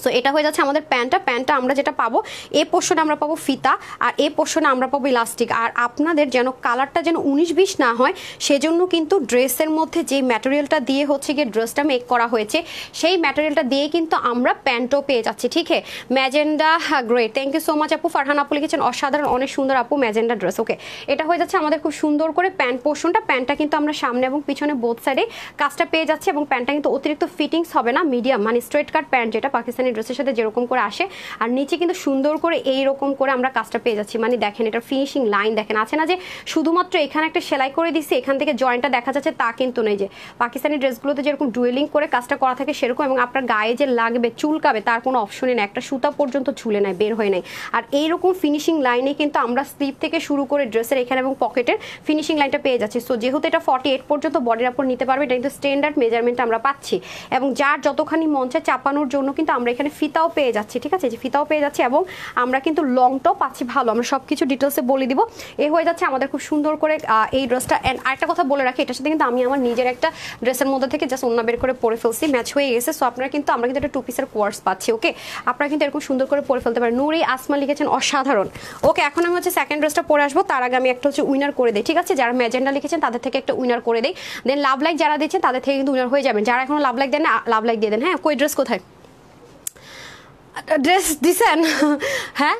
সো এটা হয়ে যাচ্ছে আমাদের প্যান্টটা আমরা যেটা পাবো, এই পোর্শনে আমরা পাবো ফিতা, আর এই পোর্শনে আমরা পাবো ইলাস্টিক। আর আপনাদের যেন কালারটা যেন 19-20 না হয়, সেজন্য কিন্তু ড্রেসের মধ্যে যে ম্যাটেরিয়ালটা দিয়ে হচ্ছে গিয়ে ড্রেসটা মেক করা হয়েছে, সেই ম্যাটেরিয়ালটা দিয়ে কিন্তু আমরা প্যান্টও পেয়ে যাচ্ছি, ঠিক আছে। Magenta great, thank you so much আপু। ফারহান আপু লিখেছেন অসাধারণ, অনেক সুন্দর আপু ম্যাজেন্ডা ড্রেস, ওকে। এটা হয়ে যাচ্ছে আমাদের খুব সুন্দর করে প্যান্ট পোর্শনটা। প্যান্টটা কিন্তু আমরা সামনে এবং পিছনে বোথ সাইডে কাজটা পেয়ে যাচ্ছি, এবং প্যান্টটা কিন্তু অতিরিক্ত ফিটিংস হবে না, মিডিয়াম মানে স্ট্রেট কাট প্যান্ট, যেটা পাকিস্তানি ড্রেসের সাথে যেরকম করে আসে। আর নিচে কিন্তু সুন্দর করে এইরকম করে আমরা কাজটা পেয়ে যাচ্ছি, মানে দেখেন এটা ফিনিশিং লাইন দেখেন, আছে না যে শুধুমাত্র এখানে একটা সেলাই করে দিচ্ছি, এখান থেকে জয়েন্টটা দেখা যাচ্ছে, তা কিন্তু নেই। যে পাকিস্তানি ড্রেসগুলোতে যেরকম ডুয়েলিং করে কাজটা করা থাকে সেরকম, এবং আপনার গায়ে যে লাগবে চুলকাবে তার কোনো অপশনই নেই, একটা সুতা পর্যন্ত ঝুলে নাই, বের হয়ে নাই। আর এইরকম ফিনিশিং লাইনে কিন্তু আমরা স্লিভ থেকে শুরু করে ড্রেসের এখানে এবং পকেটের ফিনিশিং লাইনটা পেয়ে যাচ্ছি। সো যেহেতু এটা 48 পর্যন্ত বডির উপর নিতে পারবে, এটা কিন্তু স্ট্যান্ডার্ড মেজারমেন্ট আমরা পাচ্ছি, এবং যার যতখানি মঞ্চে চাপানোর জন্য কিন্তু আমরা এখানে ফিতাও পেয়ে যাচ্ছি, ঠিক আছে, যে ফিতাও পেয়ে যাচ্ছি, এবং আমরা কিন্তু লংটাও পাচ্ছি ভালো। আমরা সব কিছু ডিটেলসে বলে দিব। এই হয়ে যাচ্ছে আমাদের খুব সুন্দর করে এই ড্রেসটা। অ্যান্ড আরেকটা কথা বলে রাখি, এটার সাথে কিন্তু আমি আমার নিজের একটা ড্রেসের মধ্যে থেকে জাস্ট ওন্না বের করে পরে ফেলছি, ম্যাচ হয়ে গেছে। সো আপনারা কিন্তু আমরা কিন্তু একটা 2 পিসের কোয়ার্স পাচ্ছি, ওকে। আপনারা কিন্তু এরকম সুন্দর করে পরে ফেলতে পারেন। নুরি আসমা লিখেছেন অসাধারণ, ওকে। এখন আমি হচ্ছে সেকেন্ড ড্রেসটা পরে আসবো, তার আগে আমি একটা হচ্ছে উইনার করে দিই, ঠিক আছে। যারা ম্যাজেন্ডা লিখেছেন তাদের থেকে একটা উইনার করে দেই, দেন লাভ লাইক যারা দিচ্ছেন তাদের থেকে কিন্তু উইনার হয়ে যাবেন। যারা এখনো লাভ লাইক দেন না, লাভ লাইক দিয়ে দেন, হ্যাঁ। কই ড্রেস কোথায়, ড্রেস দিছেন? হ্যাঁ,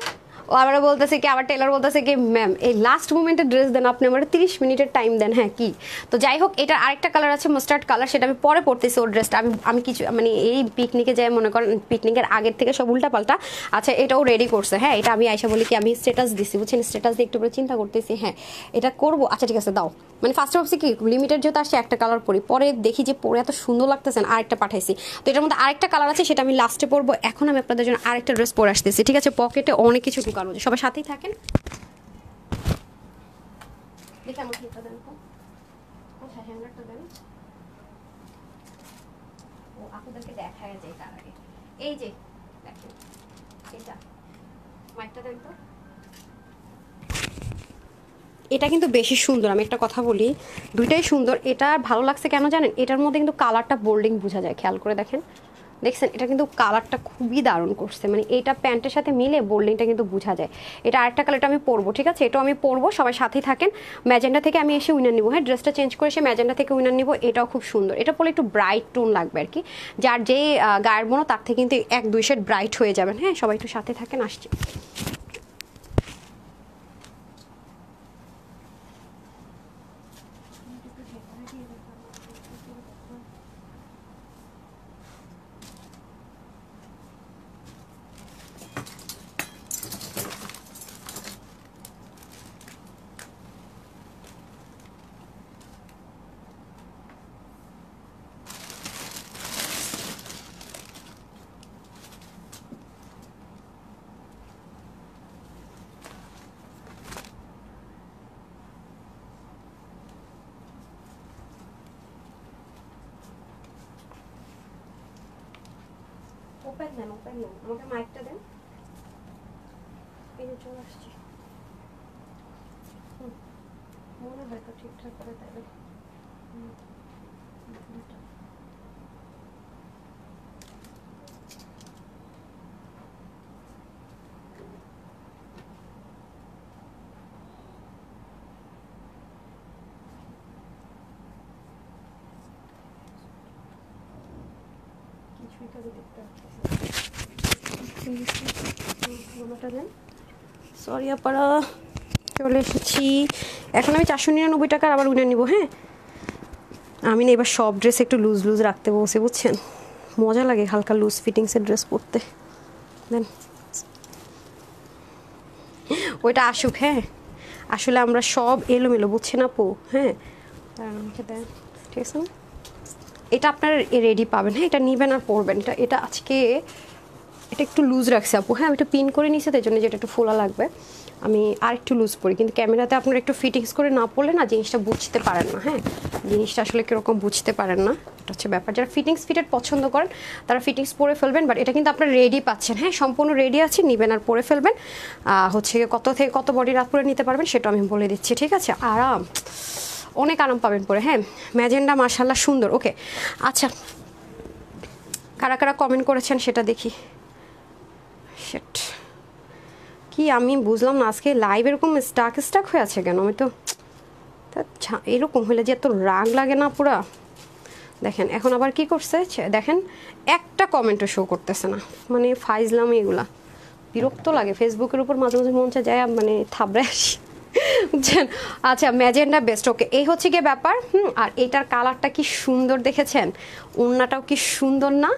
ও আবার বলতেছে কি, আবার টেলার বলতেছে কি ম্যাম এই লাস্ট মোমেন্টে ড্রেস দেন আপনি, আমার 30 মিনিটের টাইম দেন, হ্যাঁ কি। তো যাই হোক, এটার আরেকটা কালার আছে মাস্টার্ড কালার, সেটা আমি পরে পড়তেছি। ওর ড্রেসটা আমি কিছু মানে এই পিকনিকে যাই, মনে করেন পিকনিকের আগের থেকে সব উল্টা পাল্টা। আচ্ছা এটাও রেডি করছে, হ্যাঁ। এটা আমি আয়সা বলি কি আমি স্ট্যাটাস দিচ্ছি, বুঝছেন, স্ট্যাটাস দিয়ে একটু করে চিন্তা করতেছি, হ্যাঁ এটা করবো। আচ্ছা ঠিক আছে দাও, মানে ফার্স্টে ভাবছি কি লিমিটেড যেহেতু আসছে একটা কালার পরি, পরে দেখি যে পরে এত সুন্দর লাগতেছে, আরেকটা পাঠাইছি। তো এটার মধ্যে আরেকটা কালার আছে, সেটা আমি লাস্টে পরবো। এখন আমি আপনাদের জন্য আরেকটা ড্রেস পরে আসতেছি, ঠিক আছে। পকেটে অনেক কিছু ঢুকানো, সবার সাথেই থাকেন। দেখে আমার ক্লিপটা দেন তো, আচ্ছা হ্যাঁ দেখায় যায় তার আগে। এই যে দেখেন এটা মাইকটা দেন তো, এটা কিন্তু বেশি সুন্দর। আমি একটা কথা বলি, দুইটাই সুন্দর। এটা ভালো লাগছে কেন জানেন, এটার মধ্যে কিন্তু কালারটা বোল্ডিং বোঝা যায়, খেয়াল করে দেখেন, দেখছেন এটা কিন্তু কালারটা খুবই দারুণ করছে, মানে এটা প্যান্টের সাথে মিলে বোল্ডিংটা কিন্তু বোঝা যায়। এটা আরেকটা কালারটা আমি পরবো, ঠিক আছে, এটাও আমি পরবো, সবাই সাথেই থাকেন। ম্যাজেন্ডা থেকে আমি এসে উইনার নিব, হ্যাঁ ড্রেসটা চেঞ্জ করে এসে ম্যাজেন্ডা থেকে উইনার নিব। এটাও খুব সুন্দর, এটা পরলে একটু ব্রাইট টোন লাগবে আর কি, যার যে গায়ের বোনো তার থেকে কিন্তু 1-2 শেড ব্রাইট হয়ে যাবেন। হ্যাঁ সবাই একটু সাথে থাকেন, আসছি। ওপেন দেন, ওপেন দেন, আমাকে মাইকটা দেন। এই যে চলে আসছি, মনে হয় তো ঠিকঠাক করে দেবে। কিছুই কাজে দেখতে পাচ্ছি। সরি আপারা, চলে এসেছি। এখন আমি 499 টাকার আবার উইনার নিব। হ্যাঁ আমি না এবার সব ড্রেস একটু লুজ লুজ রাখতে বসে, বুঝছেন, মজা লাগে হালকা লুজ ফিটিংসের ড্রেস পরতে। দেন ওইটা আসুক। হ্যাঁ আসলে আমরা সব এলোমেলো, বুঝছেন আপু। হ্যাঁ আমাকে দেন, ঠিক আছে, এটা আপনার রেডি পাবেন। হ্যাঁ এটা নিবেন আর পরবেন। এটা আজকে এটা একটু লুজ রাখছে আপু। হ্যাঁ আমি একটু পিন করে নিয়েছি, তাই জন্য যেটা একটু ফোলা লাগবে, আমি আর একটু লুজ পরি, কিন্তু ক্যামেরাতে আপনারা একটু ফিটিংস করে না পড়লে না জিনিসটা বুঝতে পারেন না। হ্যাঁ জিনিসটা আসলে কীরকম বুঝতে পারেন না, এটা হচ্ছে ব্যাপার। যারা ফিটিংস ফিটেড পছন্দ করেন তারা ফিটিংস পরে ফেলবেন, বাট এটা কিন্তু আপনারা রেডি পাচ্ছেন। হ্যাঁ সম্পূর্ণ রেডি আছে, নিবেন আর পরে ফেলবেন। হচ্ছে কত থেকে কত বডি রাত পরে নিতে পারবেন সেটা আমি বলে দিচ্ছি, ঠিক আছে, আরাম, অনেক আরাম পাবেন পরে। হ্যাঁ ম্যাজেন্ডা মাশাল্লাহ সুন্দর। ওকে আচ্ছা, কারা কারা কমেন্ট করেছেন সেটা দেখি। সেট কি আমি বুঝলাম না, আজকে লাইভ এরকম স্টাক হয়ে আছে কেন? আমি তো এরকম হলে যে এত রাগ লাগে না পুরা। দেখেন এখন আবার কি করছে দেখেন, একটা কমেন্টও শো করতেছে না, মানে ফাইজলাম এগুলা, বিরক্ত লাগে। ফেসবুকের উপর মাঝে মাঝে মন চায় যায় মানে থাবড়ে আসি, বুঝছেন। আচ্ছা ম্যাজেন্ডা বেস্ট। ওকে এই হচ্ছে গিয়ে ব্যাপার। আর এটার কালারটা কি সুন্দর দেখেছেন, ওড়নাটাও কি সুন্দর না?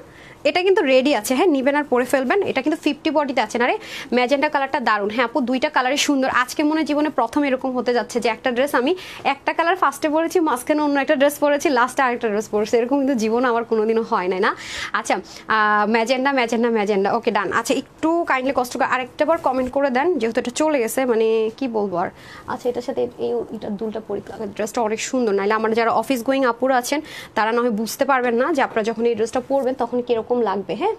এটা কিন্তু রেডি আছে। হ্যাঁ নিবেন আর পরে ফেলবেন। এটা কিন্তু 50 বডিতে আছে না রে। ম্যাজেন্ডা কালারটা দারুণ। হ্যাঁ আপু দুইটা কালারই সুন্দর। আজকে মনে জীবনে প্রথম এরকম হতে যাচ্ছে যে একটা ড্রেস আমি একটা কালার ফার্স্টে পরেছি, মাঝখানে অন্য একটা ড্রেস পরেছি, লাস্টে আরেকটা ড্রেস পরেছি, এরকম কিন্তু জীবনে আমার কোনোদিনও হয় নাই না। আচ্ছা ম্যাজেন্ডা ম্যাজেন্ডা ম্যাজেন্ডা, ওকে ডান। আচ্ছা একটু কাইন্ডলি কষ্ট করে আরেকটা বার কমেন্ট করে দেন, যেহেতু এটা চলে গেছে, মানে কি বলবো আর। আচ্ছা এটার সাথে এটা দুলটা পরি, ড্রেসটা অনেক সুন্দর। নাহলে আমার যারা অফিস গোয়িং আপুরা আছেন তারা না হয় বুঝতে পারবেন না যে আপনারা যখন এই ড্রেসটা পরবেন তখন কিরকম লাগবে। হ্যাঁ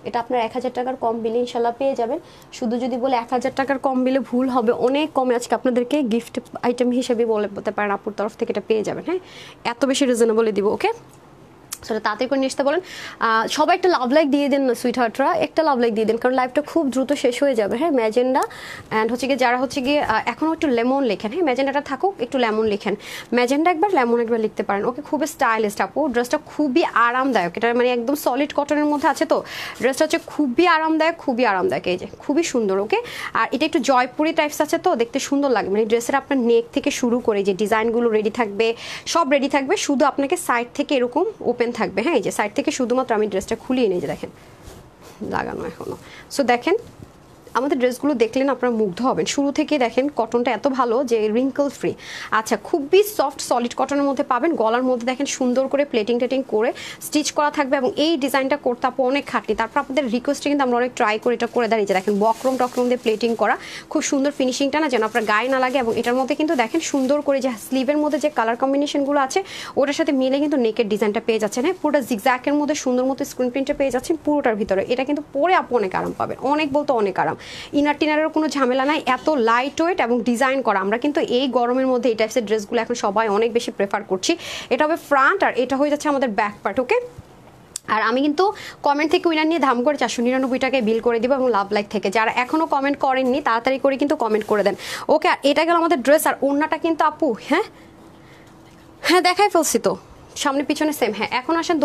এটা আপনার 1000 টাকার কম বিলে ইনশাল্লাহ পেয়ে যাবেন। শুধু যদি বলে 1000 টাকার কম বিলে ভুল হবে, অনেক কমে আজকে আপনাদেরকে গিফট আইটেম হিসেবে বলতে পারেন, আপুর তরফ থেকে এটা পেয়ে যাবেন। হ্যাঁ এত বেশি রিজনেবলে দিব। ওকে সেটা তাড়াতাড়ি করে নিয়ে আসতে বলেন। সবাই একটা লাভ লাইক দিয়ে দেন না সুইট হার্টরা, একটা লাভ লাইক দিয়ে দেন, কারণ লাইভটা খুব দ্রুত শেষ হয়ে যাবে। হ্যাঁ ম্যাজেন্ডা অ্যান্ড হচ্ছে গিয়ে যারা হচ্ছে গিয়ে এখনও একটু লেমন লেখেন, হ্যাঁ ম্যাজেন্ডাটা থাকুক, একটু লেমন লেখেন, ম্যাজেন্ডা একবার লেমন একবার লিখতে পারেন। ওকে খুবই স্টাইলিশ আপু, ড্রেসটা খুবই আরামদায়ক। এটা মানে একদম সলিড কটনের মধ্যে আছে, তো ড্রেসটা হচ্ছে খুবই আরামদায়ক, খুবই আরামদায়ক। এই যে খুবই সুন্দর। ওকে আর এটা একটু জয়পুরি টাইপস আছে, তো দেখতে সুন্দর লাগে। মানে ড্রেসের আপনার নেক থেকে শুরু করে যে ডিজাইনগুলো রেডি থাকবে, সব রেডি থাকবে, শুধু আপনাকে সাইড থেকে এরকম ওপেন থাকবে। হ্যাঁ এই যে সাইড থেকে শুধুমাত্র আমি ড্রেসটা খুলিয়ে নিয়ে যে দেখেন লাগানো এখনো। সো দেখেন আমাদের ড্রেসগুলো দেখলেন আপনারা মুগ্ধ হবেন। শুরু থেকে দেখেন কটনটা এত ভালো যে রিঙ্কল ফ্রি। আচ্ছা, খুবই সফট সলিড কটনের মধ্যে পাবেন। গলার মধ্যে দেখেন সুন্দর করে প্লেটিং টেটিং করে স্টিচ করা থাকবে এবং এই ডিজাইনটা করতে আপু অনেক খাটনি। তারপর আপনাদের রিকোয়েস্টে কিন্তু আমরা অনেক ট্রাই করে এটা করে দাঁড়িয়ে দেখেন বক্রম টক্রম দিয়ে প্লেটিং করা, খুব সুন্দর ফিনিশিংটা না যেন আপনার গায়ে না লাগে। এবং এটার মধ্যে কিন্তু দেখেন সুন্দর করে যে স্লিভের মধ্যে যে কালার কম্বিনেশনগুলো আছে ওটার সাথে মিলে কিন্তু নেকের ডিজাইনটা পেয়ে যাচ্ছেন। হ্যাঁ, পুরোটা জিগজ্যাকের মধ্যে সুন্দর মতো স্ক্রিন প্রিন্টটা পেয়ে যাচ্ছেন পুরোটার ভিতরে। এটা কিন্তু পরে আপু অনেক আরাম পাবেন, অনেক বলতে অনেক আরাম। ইনার টিনারের কোনো ঝামেলা নাই, এত লাইট ওয়েট এবং ডিজাইন করা। আমরা কিন্তু এই গরমের মধ্যে এই টাইপসের ড্রেসগুলো এখন সবাই অনেক বেশি প্রেফার করছি। এটা হবে ফ্রন্ট আর এটা হয়ে যাচ্ছে আমাদের ব্যাক পার্ট। ওকে, আর আমি কিন্তু কমেন্ট থেকে উইনার নিয়ে ধাম করে 499 টাকায় বিল করে দিব এবং লাভ লাইক থেকে যারা এখনও কমেন্ট করেননি তাড়াতাড়ি করে কিন্তু কমেন্ট করে দেন। ওকে, আর এটা গেল আমাদের ড্রেস। আর ওড়নাটা কিন্তু আপু হ্যাঁ হ্যাঁ দেখাই ফেলছি তো, সামনে পিছনে সেম। হ্যাঁ, এখন আসেন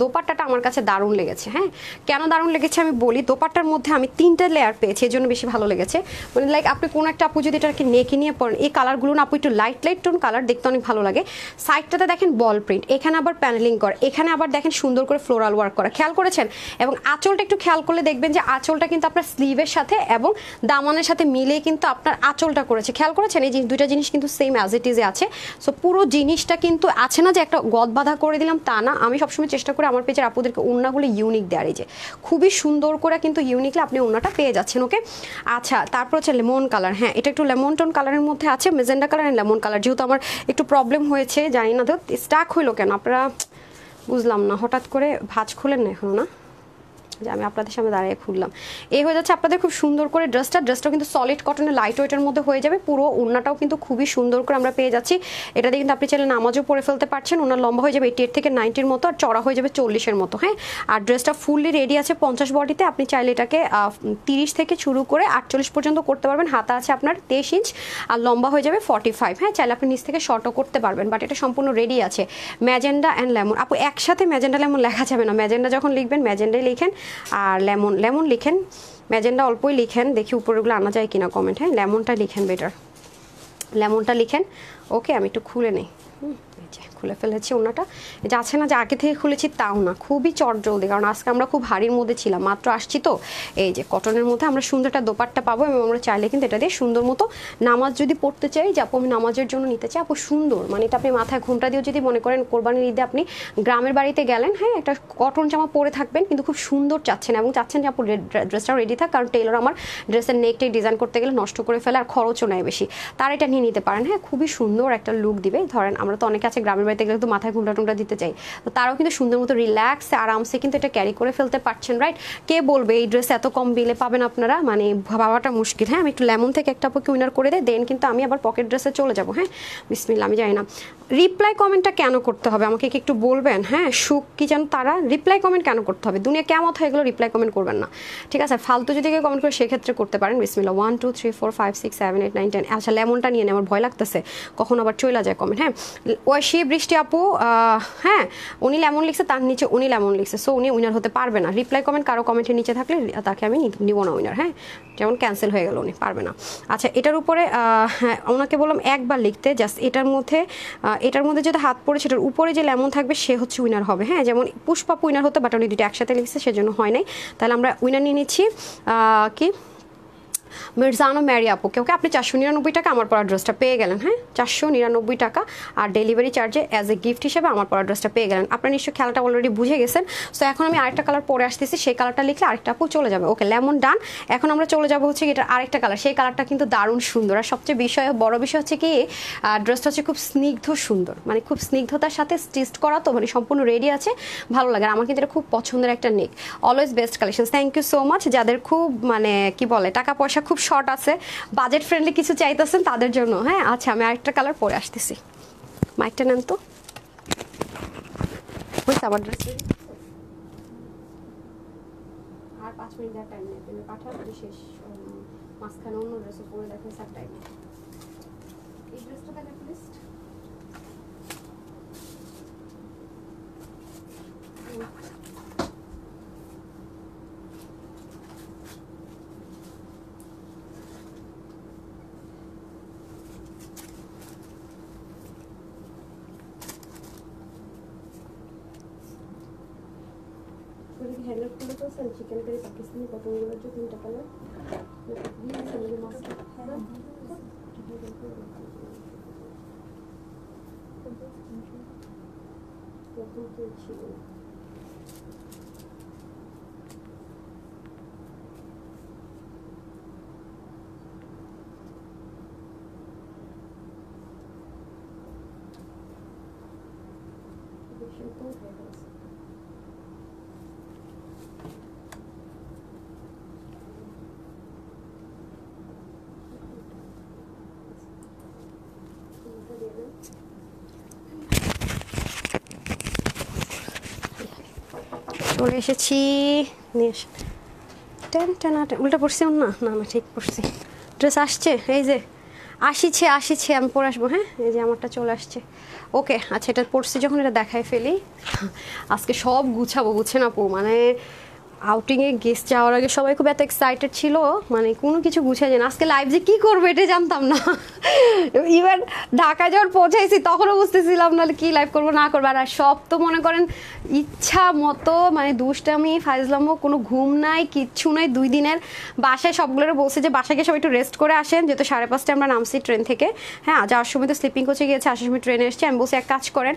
দোপাট্টাটা আমার কাছে দারুণ লেগেছে। হ্যাঁ, কেন দারুণ লেগেছে আমি বলি। দোপাট্টার মধ্যে আমি 3টে লেয়ার পেয়েছি, এর জন্য বেশি ভালো লেগেছে। মানে লাইক আপনি কোনো একটা আপু যদি এটাকে নেকে নিয়ে পড়েন, এই কালারগুলো না আপু একটু লাইট টোন কালার, দেখতে অনেক ভালো লাগে। সাইডটাতে দেখেন বল প্রিন্ট, এখানে আবার প্যানেলিং করা, এখানে আবার দেখেন সুন্দর করে ফ্লোরাল ওয়ার্ক করা, খেয়াল করেছেন। এবং আঁচলটা একটু খেয়াল করলে দেখবেন যে আঁচলটা কিন্তু আপনার স্লিভের সাথে এবং দামানের সাথে মিলিয়ে কিন্তু আপনার আঁচলটা করেছে, খেয়াল করেছেন। এই দুইটা জিনিস কিন্তু সেম অ্যাজ ইট ইজে আছে। সো পুরো জিনিসটা কিন্তু আছে না যে একটা গদ বাঁধা করে দিলাম তা না। আমি সবসময় চেষ্টা করি আমার পেজের আপুদেরকে ওড়নাগুলো ইউনিক দেওয়ার, এই যে খুবই সুন্দর করে কিন্তু ইউনিকলি আপনি ওড়নাটা পেয়ে যাচ্ছেন। ওকে, আচ্ছা, তারপর হচ্ছে লেমন কালার। হ্যাঁ, এটা একটু লেমন টোন কালারের মধ্যে আছে, magenta colour and lemon colour. যেহেতু আমার একটু প্রবলেম হয়েছে, জানি না তো স্টাক হইলো কেন, আপনারা বুঝলাম না, হঠাৎ করে ভাঁজ খুলেন না এখনো না, যে আমি আপনাদের সামনে দাঁড়িয়ে খুললাম। এই হয়ে যাচ্ছে আপনাদের খুব সুন্দর করে ড্রেসটাও কিন্তু সলিড কটনের লাইট ওয়েটের মধ্যে হয়ে যাবে। পুরো ওড়নাটাও কিন্তু খুবই সুন্দর করে আমরা পেয়ে যাচ্ছি। এটা দিয়ে কিন্তু আপনি চাইলে নামাজও পরে ফেলতে পারছেন। ওনার লম্বা হয়ে যাবে 88 থেকে 90-র মতো, আর চড়া হয়ে যাবে 40-এর মতো। হ্যাঁ, আর ড্রেসটা ফুললি রেডি আছে 50 বডিতে। আপনি চাইলে এটাকে 30 থেকে শুরু করে 48 পর্যন্ত করতে পারবেন। হাতা আছে আপনার 23 ইঞ্চ আর লম্বা হয়ে যাবে 45। হ্যাঁ, চাইলে আপনি নিচ থেকে শর্টও করতে পারবেন, বাট এটা সম্পূর্ণ রেডি আছে। ম্যাজেন্ডা অ্যান্ড লেমন, আপু একসাথে ম্যাজেন্ডা লেমন লেখা যাবে না। ম্যাজেন্ডা যখন লিখবেন ম্যাজেন্ডাই লিখেন, আর লেমন লিখেন, ম্যাজেন্ডা অল্পই লিখেন। দেখি উপরেগুলো আনা যায় কিনা কমেন্ট। হ্যাঁ, লেমনটা লিখেন, বেটার লেমনটা লিখেন। ওকে, আমি একটু খুলে নেই। খুলে ফেলেছি ওনাটা, এটা আছে না যে আগে থেকে খুলেছি তাও না, খুবই চটজলদি, কারণ আজকে আমরা খুব হাড়ির মধ্যে ছিলাম, মাত্র আসছি তো। এই যে কটনের মধ্যে আমরা সুন্দর একটা দোপাট্টা পাবো এবং আমরা চাইলে কিন্তু এটা দিয়ে সুন্দর মতো নামাজ যদি পড়তে চাই, যে আপু আমি নামাজের জন্য নিতে চাই, আপু সুন্দর, মানে এটা আপনি মাথায় ঘোমটা দিয়েও যদি মনে করেন কোরবানির ঈদে আপনি গ্রামের বাড়িতে গেলেন, হ্যাঁ একটা কটন জামা পরে থাকবেন কিন্তু খুব সুন্দর চাচ্ছেন এবং চাচ্ছেন যে আপু ড্রেসটাও রেডি থাক, কারণ টেইলর আমার ড্রেসের নেকটাই ডিজাইন করতে গেলে নষ্ট করে ফেলে আর খরচও নেয় বেশি, তার এটা নিয়ে নিতে পারেন। হ্যাঁ, খুবই সুন্দর একটা লুক দিবে। ধরেন আমরা তো অনেকে আছে গ্রামের বাড়িতে গেলে তো মাথায় ঘুমটা টুমটা দিতে চাই, তো তারাও কিন্তু সুন্দর মতো রিল্যাক্স আরামসে কিন্তু এটা ক্যারি করে ফেলতে পারছেন, রাইট। কে বলবে এই ড্রেস এত কম বিলে পাবেন আপনারা, মানে ভাবাটা মুশকিল। হ্যাঁ, আমি একটু লেমন থেকে একটা আপুকে উইনার করে দেয়, দেন কিন্তু আমি আবার পকেট ড্রেসে চলে যাবো। হ্যাঁ, বিসমিল্লাহ, আমি জানি না রিপ্লাই কমেন্টটা কেন করতে হবে, আমাকে কি একটু বলবেন? হ্যাঁ, সুখ কি যেন তারা রিপ্লাই কমেন্ট কেন করতে হবে? দুনিয়া কেমন হয় এগুলো রিপ্লাই কমেন্ট করবেন না, ঠিক আছে? ফালতু যদি কেউ কমেন্ট করে সেক্ষেত্রে করতে পারেন। বিসমিল্লাহ, 1 2 3 4 5 6 7 8 9 10। আচ্ছা, লেমনটা নিয়ে নেই, আমার ভয় লাগতেছে কখন আবার চলে যায় কমেন্ট। হ্যাঁ, ঐশী বৃষ্টি আপু, হ্যাঁ উনি লেমন লিখছে, তার নিচে উনি লেমন লিখছে, সো উনি উইনার হতে পারবে না। রিপ্লাই কমেন্ট কারো কমেন্টের নিচে থাকলে তাকে আমি নিব না উইনার। হ্যাঁ, যেমন ক্যান্সেল হয়ে গেল, উনি পারবে না। আচ্ছা, এটার উপরে হ্যাঁ ওনাকে বললাম একবার লিখতে, জাস্ট এটার মধ্যে যদি হাত পড়ে সেটার উপরে যে লেমন থাকবে সে হচ্ছে উইনার হবে। হ্যাঁ, যেমন পুষ্পা উইনার হতে, বাট উনি দুটো একসাথে লিখছে সেজন্য হয় নাই। তাহলে আমরা উইনার নিয়ে নিচ্ছি কি মির্জানো ম্যারি আপুকে। ওকে, আপনি 499 টাকা আমার পরা ড্রেসটা পেয়ে গেলেন। হ্যাঁ, 499 টাকা আর ডেলিভারি চার্জে অ্যাজ এ গিফট হিসেবে আমার পরা ড্রেসটা পেয়ে গেলেন। আপনার নিশ্চয়ই খেলাটা অলরেডি বুঝে গেছেন। সো এখন আমি আরেকটা কালার পরে আসতেছি, সেই কালারটা লিখলে আরেকটা আপু চলে যাবে। ওকে, লেমন ডান। এখন আমরা চলে যাবো হচ্ছে এটার আরেকটা কালার, সেই কালারটা কিন্তু দারুণ সুন্দর। আর সবচেয়ে বড় বিষয় হচ্ছে কি ড্রেসটা হচ্ছে খুব স্নিগ্ধ সুন্দর, মানে খুব স্নিগ্ধতার সাথে স্টিচড করা, তো মানে সম্পূর্ণ রেডি আছে, ভালো লাগে। আমার কিন্তু এটা খুব পছন্দের একটা neck. Always best collection, thank you so much. যাদের খুব মানে কি বলে টাকা পয়সা খুব শর্ট আছে, বাজেট ফ্রেন্ডলি কিছু চাইতেছেন তাদের জন্য। হ্যাঁ, আচ্ছা আমি আরেকটা কালার পরে আসতেছি। মাইকটা নেন তো, আমার ড্রেস আর 5 মিনিট দেওয়ার টাইম নেই, তুমি পাঠাও শেষ, মাঝখানে অন্য ড্রেসও পরে দেখো স্যার টাইম। এই ড্রেসটা দেখো প্লিজ। হ্যান্ডেল করে তো চিকেন কারি পাকিস্তানি কটনগুলোর যে 3টা কালার চলে এসেছি, উল্টা পড়ছি না? না না ঠিক পড়ছি। ড্রেস আসছে, এই যে আসিছে আমি পরে আসবো। হ্যাঁ এই যে আমারটা চলে আসছে। ওকে আচ্ছা, এটা পড়ছি যখন এটা দেখাই ফেলি। আজকে সব গুছাবো, বুঝছেন আপু, মানে আউটিংয়ে গেস্ট যাওয়ার আগে সবাই খুব এত এক্সাইটেড ছিল, মানে কোনো কিছু গুছিয়ে যায় না। আজকে লাইভ যে কী করবো এটা জানতাম না। ইভেন ঢাকা যখন পৌঁছাইছি তখনও বুঝতেছিলাম না কি লাইভ করবো না করবো। আর সব তো মনে করেন ইচ্ছা মতো, মানে দুষ্টামি ফাইজলামো, কোনো ঘুম নাই কিচ্ছু নাই 2 দিনের। বাসায় সবগুলোরে বলছে যে বাসায় গিয়ে সব একটু রেস্ট করে আসেন, যেহেতু 5:30 আমরা নামছি ট্রেন থেকে। হ্যাঁ যাওয়ার সময় তো স্লিপিং কোচে গিয়েছে, আসার সময় ট্রেনে এসেছি। আমি বলছি এক কাজ করেন,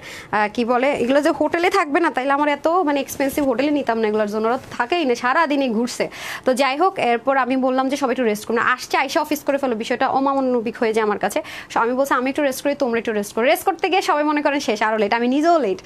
কি বলে এগুলো যে হোটেলে থাকবে না, তাইলে আমার এত মানে এক্সপেন্সিভ হোটেলে নিতাম না এগুলোর জন্য, ওরা তো থাকেই না, সারাদিনই ঘুরছে। তো যাই হোক, এরপর আমি বললাম যে সবাই একটু রেস্ট করুন। আসছে আইসা অফিস করে ফেলো, বিষয়টা অমানবিক হয়ে যায় আমার কাছে। আমি বলছি আমি একটু রেস্ট করি, তোমরা একটু রেস্ট করো। রেস্ট করতে গিয়ে সবাই মনে করেন শেষ, আরও লেট, আমি নিজেও লেট।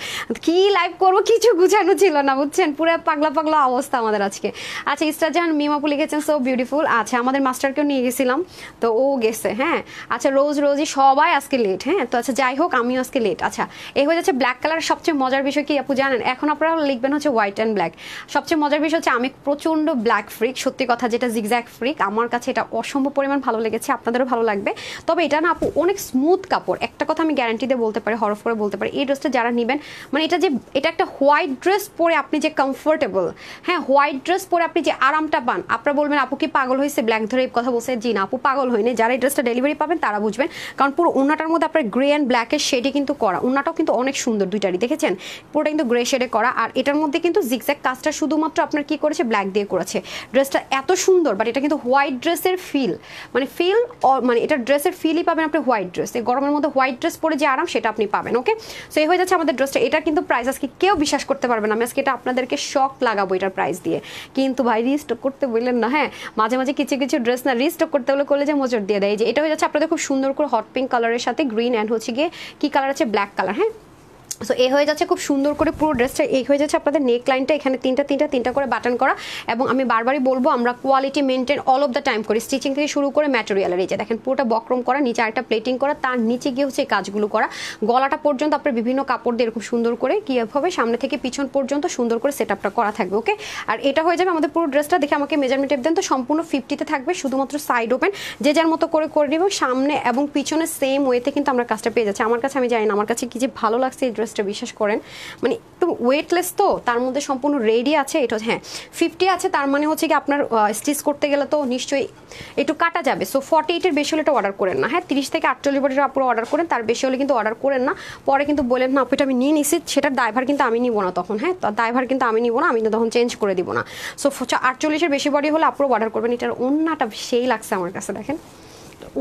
কি লাইভ করবো কিছু গুছানো ছিল না, বুঝছেন, পুরো পাগলা পাগলা অবস্থা আমাদের আজকে। আচ্ছা ইস্টার জাহান মিমাপু লিখেছেন সো বিউটিফুল। আচ্ছা আমাদের মাস্টারকেও নিয়ে গেছিলাম, তো ও গেছে। হ্যাঁ আচ্ছা রোজই সবাই আজকে লেট। হ্যাঁ তো আচ্ছা যাই হোক, আমিও আজকে লেট। আচ্ছা এই হয়ে যাচ্ছে ব্ল্যাক কালার। সবচেয়ে মজার বিষয় কি আপু জানেন, এখন আপনারা লিখবেন হচ্ছে হোয়াইট অ্যান্ড ব্ল্যাক। সবচেয়ে মজার বিষয় হচ্ছে আমি প্রচণ্ড ব্ল্যাক ফ্রিক, সত্যি কথা যেটা জিগজ্যাগ ফ্রিক। আমার কাছে এটা অসম্ভব পরিমাণ ভালো লেগেছে, আপনাদেরও ভালো লাগবে। তবে এটা না আপু অনেক স্মুথ কাপড়, একটা কথা আমি গ্যারান্টি দিয়ে বলতে পারি, হরফ করে বলতে পারি। এই ড্রেসটা যারা নেবেন, মানে এটা একটা হোয়াইট ড্রেস পরে আপনি যে কমফোর্টেবল, হ্যাঁ হোয়াইট ড্রেস পরে আপনি যে আরামটা পান, আপনারা বলবেন আপু কি পাগল হয়েছে ব্ল্যাক ধরে এই কথা বলছে? জি না আপু পাগল হয়নি, যারা এই ড্রেসটা ডেলিভারি পাবেন তারা বুঝবেন। কারণ পুরো ওন্নাটার মধ্যে আপনার গ্রে অ্যান্ড ব্ল্যাকের শেডে কিন্তু করা, ওন্নাটাও কিন্তু অনেক সুন্দর, দুইটারই দেখেছেন, পুরোটা কিন্তু গ্রে শেডে করা। আর এটার মধ্যে কিন্তু জিগজ্যাগ কাজটা শুধুমাত্র আপনার কি করেছে, ব্ল্যাক দিয়ে করেছে। ড্রেসটা এত সুন্দর, বাট এটা কিন্তু হোয়াইট ড্রেসের ফিল, মানে এটা ড্রেসের ফিলই পাবেন আপনি হোয়াইট ড্রেস। এই গরমের মধ্যে হোয়াইট ড্রেস পরে যে আরাম সেটা আপনি পাবেন। ওকে সো এই হয়ে যাচ্ছে আমাদের ড্রেসটা। এটা কিন্তু প্রাইস আজকে কেউ বিশ্বাস করতে পারবে না, আমি আজকে এটা আপনাদেরকে শক লাগাবো এটার প্রাইস দিয়ে। কিন্তু ভাই রিস্টক করতে বললেন না, হ্যাঁ মাঝে মাঝে কিছু ড্রেস না রিস্টক করতে হলে কলেজে মোচড় দিয়ে দেয়। যে এটা হয়ে যাচ্ছে আপনাদের খুব সুন্দর করে হট পিঙ্ক কালারের সাথে গ্রিন অ্যান্ড হচ্ছে গিয়ে কি কালার আছে, ব্ল্যাক কালার। হ্যাঁ সো এই হয়ে যাচ্ছে খুব সুন্দর করে পুরো ড্রেসটা। এই হয়ে যাচ্ছে আপনাদের নেক লাইনটা, এখানে তিনটা করে বাটন করা। এবং আমি বারবারই বলবো আমরা quality maintain all of the time করি, স্টিচিং থেকে শুরু করে ম্যাটেরিয়ালের। এই যে দেখেন পুরোটা বক্রম করা, নিচে আরেকটা প্লেটিং করা, তার নিচে গিয়ে হচ্ছে এই কাজগুলো করা। গলাটা পর্যন্ত আপনার বিভিন্ন কাপড় দিয়ে এরকম সুন্দর করে কীভাবে সামনে থেকে পিছন পর্যন্ত সুন্দর করে সেট আপটা করা থাকবে। ওকে আর এটা হয়ে যাবে আমাদের পুরো ড্রেসটা। দেখে আমাকে মেজারমেন্ট টেপ দেন তো। সম্পূর্ণ 50-তে থাকবে, শুধুমাত্র সাইড ওপেন, যে যার মতো করে নিব। সামনে এবং পিছনে সেম ওয়েতে কিন্তু আমরা কাজটা পেয়ে যাচ্ছি। আমার কাছে আমি জানি না আমার কাছে কি যে ভালো লাগছে এই ড্রেসটা, বিশ্বাস করেন, মানে একটু ওয়েটলেস, তো তার মধ্যে সম্পূর্ণ রেডি আছে। এটা হ্যাঁ 50 আছে, তার মানে হচ্ছে কি আপনার স্টিচ করতে গেলে তো নিশ্চয়ই একটু কাটা যাবে। সো 48-এর বেশি হলে এটা অর্ডার করেন না। হ্যাঁ 30 থেকে 48 বডির আপনারা অর্ডার করেন, তার বেশি হলে কিন্তু অর্ডার করেন না। পরে কিন্তু বলেন না আপু এটা আমি নিয়ে নিছি, সেটার দায়ভার কিন্তু আমি নিব না তখন। হ্যাঁ দায়ভার কিন্তু আমি নিব না, আমি তখন চেঞ্জ করে দিব না। সো 48-এর বেশি বডি হলে আপনারা অর্ডার করবেন। এটার ওন্নাটা সেই লাগছে আমার কাছে, দেখেন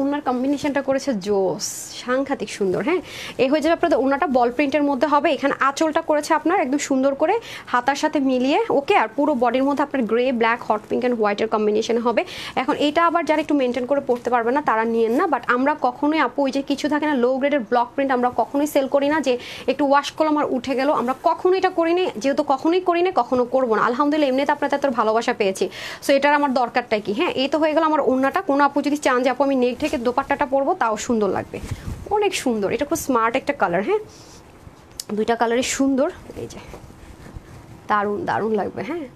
ওনার কম্বিনেশনটা করেছে জোস, সাংঘাতিক সুন্দর। হ্যাঁ এই হয়ে যাবে আপনাদের ওনাটা বল প্রিন্টের মধ্যে হবে। এখানে আঁচলটা করেছে আপনার একদম সুন্দর করে হাতার সাথে মিলিয়ে। ওকে আর পুরো বডির মধ্যে আপনার grey, black, hot pink and হোয়াইটের কম্বিনেশন হবে। এখন এটা আবার যারা একটু মেনটেন করে পড়তে পারবে না তারা নিয়েন না। বাট আমরা কখনোই আপু ওই যে কিছু থাকে না লো গ্রেডের ব্লক প্রিন্ট, আমরা কখনোই সেল করি না যে একটু ওয়াশ করলাম আর উঠে গেল, আমরা কখনোই এটা করিনি, যেহেতু কখনোই করিনি কখনো করবো না। আলহামদুলিল্লাহ এমনিতে আপনাদের এত ভালোবাসা পেয়েছি, সো এটার আমার দরকারটা কি। হ্যাঁ এই তো হয়ে গেল আমার ওন্নাটা। কোনো আপু যদি চান যে আপু আমি নেক থেকে দোপাট্টাটা পরবো, তাও সুন্দর লাগবে, অনেক সুন্দর। এটা খুব স্মার্ট একটা কালার। হ্যাঁ দুইটা কালারই সুন্দর, এই যে দারুণ দারুণ লাগবে। হ্যাঁ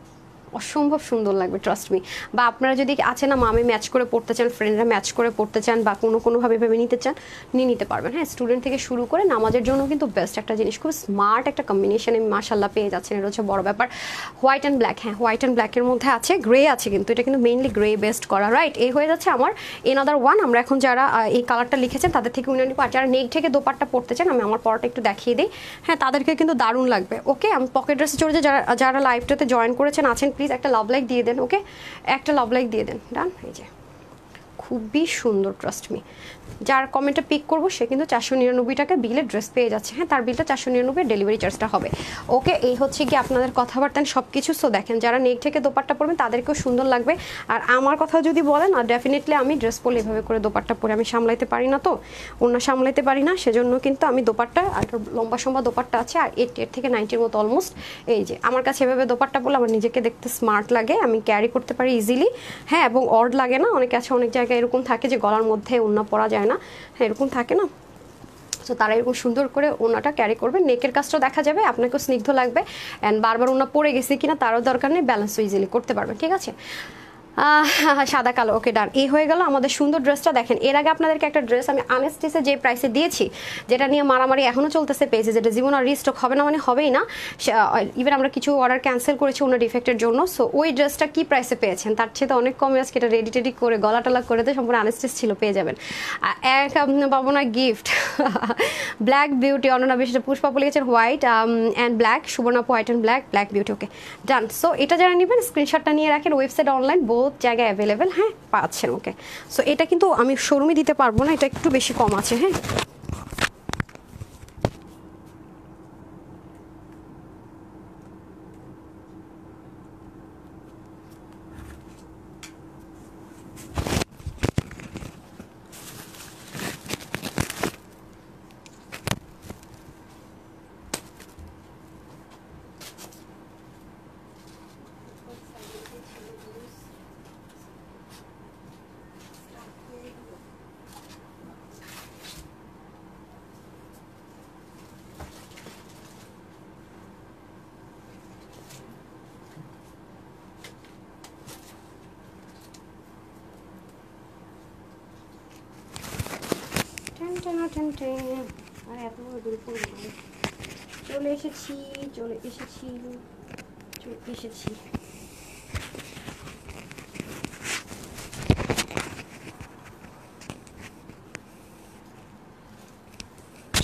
অসম্ভব সুন্দর লাগবে, ট্রাস্ট মি। বা আপনারা যদি আছে না মামে ম্যাচ করে পড়তে চান, ফ্রেন্ডরা ম্যাচ করে পড়তে চান, বা কোনোভাবে ভেবে নিতে চান, নিয়ে নিতে পারবেন। হ্যাঁ স্টুডেন্ট থেকে শুরু করে নামাজের জন্য কিন্তু বেস্ট একটা জিনিস, খুব স্মার্ট একটা কম্বিনেশনে মাশাল্লাহ পেয়ে যাচ্ছেন। এটা হচ্ছে বড় ব্যাপার। হোয়াইট অ্যান্ড ব্ল্যাক, হ্যাঁ হোয়াইট অ্যান্ড ব্ল্যাকের মধ্যে আছে, গ্রে আছে, কিন্তু এটা কিন্তু মেইনলি গ্রে বেস্ট করা, রাইট। এই হয়ে যাচ্ছে আমার এনাদার ওয়ান। আমরা এখন যারা এই কালারটা লিখেছেন তাদের থেকে উনি আর যারা নেক থেকে দোপাট্টা পড়তে চান, আমি আমার পড়াটা একটু দেখিয়ে দিই। হ্যাঁ তাদেরকে কিন্তু দারুণ লাগবে। ওকে আমি পকেট ড্রেসে চলে যাই, যারা লাইভটাতে জয়েন করেছেন আছেন প্লিজ একটা লাভ লাইক দিয়ে দেন। ওকে একটা লাভ লাইক দিয়ে দেন, ডান। এই যে খুবই সুন্দর, ট্রাস্ট মি। যার কমেন্টটা পিক করবো সে কিন্তু 499 টাকা বিলে ড্রেস পেয়ে যাচ্ছে। হ্যাঁ, তার বিলটা 499, ডেলিভারি চার্জটা হবে। ওকে, এই হচ্ছে কি আপনাদের কথাবার্তা সব কিছু। সো দেখেন, যারা নেক থেকে দোপাট্টা পরবেন তাদেরকেও সুন্দর লাগবে। আর আমার কথা যদি বলেন, আর ডেফিনেটলি আমি ড্রেস পরলে এভাবে করে দোপাট্টা পরে আমি সামলাইতে পারি না, তো ওনা সামলাইতে পারি না, সেজন্য কিন্তু আমি দোপাট্টা আর লম্বা সম্বা দোপাট্টা আছে, আর 8 থেকে 90 মতো অলমোস্ট। এই যে আমার কাছে এভাবে দোপাট্টা পরলে আমার নিজেকে দেখতে স্মার্ট লাগে, আমি ক্যারি করতে পারি ইজিলি। হ্যাঁ, এবং অড লাগে না। অনেকে আছে, অনেক জায়গায় এরকম থাকে যে গলার মধ্যে ওড়না পরা যায় না, হ্যাঁ এরকম থাকে না। তো তারা এরকম সুন্দর করে ওনাটা ক্যারি করবে, নেকের কাজটাও দেখা যাবে, আপনাকেও স্নিগ্ধ লাগবে। অ্যান্ড বারবার ওনা পরে গেছে কিনা তারও দরকার নেই, ব্যালেন্সও ইজিলি করতে পারবেন। ঠিক আছে, সাদা কালো, ওকে ডান। এই হয়ে গেল আমাদের সুন্দর ড্রেসটা। দেখেন, এর আগে আপনাদেরকে একটা ড্রেস আমি আনস্টিচে যে প্রাইসে দিয়েছি, যেটা নিয়ে মারামারি এখনও চলতেছে পেজে, যেটা জীবন আর রিস্টক হবে না মানে হবেই না। ইভেন আমরা কিছু অর্ডার ক্যান্সেল করেছি ওনার ডিফেক্টের জন্য। সো ওই ড্রেসটা কি প্রাইসে পেয়েছেন, তার চেয়ে অনেক কমে আজকে এটা রেডি টেডি করে গলা টলা করে দিয়ে সম্পূর্ণ আনস্টিচ ছিল, পেয়ে যাবেন। এক পাবো না গিফট, ব্ল্যাক বিউটি, অনন্যা বিশেষ, পুষ্পা লিখেছেন white and black, Subarna white and black, black beauty. Okay done. So এটা যারা নেবেন স্ক্রিনশটটা নিয়ে রাখেন, ওয়েবসাইট অনলাইন বহুত জায়গায় অ্যাভেলেবেল, হ্যাঁ পাচ্ছেন। ওকে, সো এটা কিন্তু আমি শোরুমে দিতে পারবো না, এটা একটু বেশি কম আছে। হ্যাঁ, চলে এসেছি, চলে এসেছি, চলে এসেছি।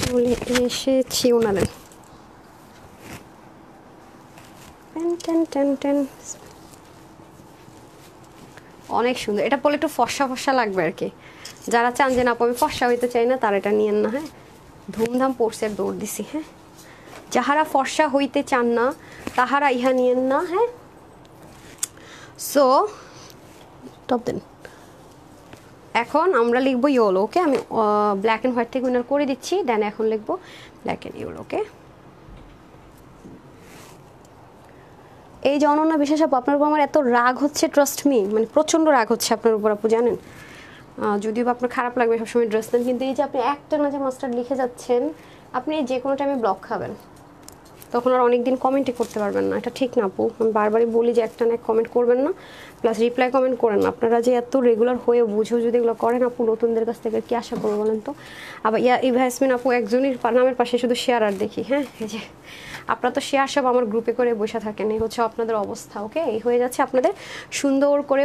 চলে এসেছি ওনাদের। অনেক সুন্দর, এটা পরে একটু ফর্সা ফর্সা লাগবে আর কি। যারা চান যে না আমি ফর্সা হইতে চাই না, তারা এটা নিয়েন না। হ্যাঁ, ধুমধাম পড়ছে, দৌড় দিছি। হ্যাঁ, যাহারা ফর্সা হইতে চান না তাহারা ইহা নিয়েন না। হ্যাঁ, সো টপ দেন। এখন আমরা লিখবো ইয়েলো। ওকে, আমি ব্ল্যাক অ্যান্ড হোয়াইট থেকে উইনার করে দিচ্ছি, দেন এখন লিখবো ব্ল্যাক অ্যান্ড ইয়েলো। ওকে, এই যে অনন্যা বিশেষ আপু, আপনার উপর আমার এত রাগ হচ্ছে, ট্রাস্ট মি, মানে প্রচণ্ড রাগ হচ্ছে আপনার উপর আপু, জানেন। যদিও আপনার খারাপ লাগবে সবসময় ড্রেস নেন, কিন্তু এই যে আপনি একটা না যে মাস্টার লিখে যাচ্ছেন, আপনি যে কোনো টাইমে ব্লক খাবেন, তখন আর অনেক দিন কমেন্টই করতে পারবেন না। এটা ঠিক না আপু, আমি বারবারই বলি যে একটা না কমেন্ট করবেন না, প্লাস রিপ্লাই কমেন্ট করেন না। আপনারা যে এত রেগুলার হয়ে বুঝেও যদি এগুলো করেন আপু, নতুনদের কাছ থেকে কি আশা করবো বলেন তো। আবার ইভাসমিন আপু, একজনের নামের পাশে শুধু শেয়ার আর দেখি। হ্যাঁ, এই যে আপনারা তো শেয়ার সব আমার গ্রুপে করে বসে থাকেন, এই হচ্ছে আপনাদের অবস্থা। ওকে, এই হয়ে যাচ্ছে আপনাদের সুন্দর করে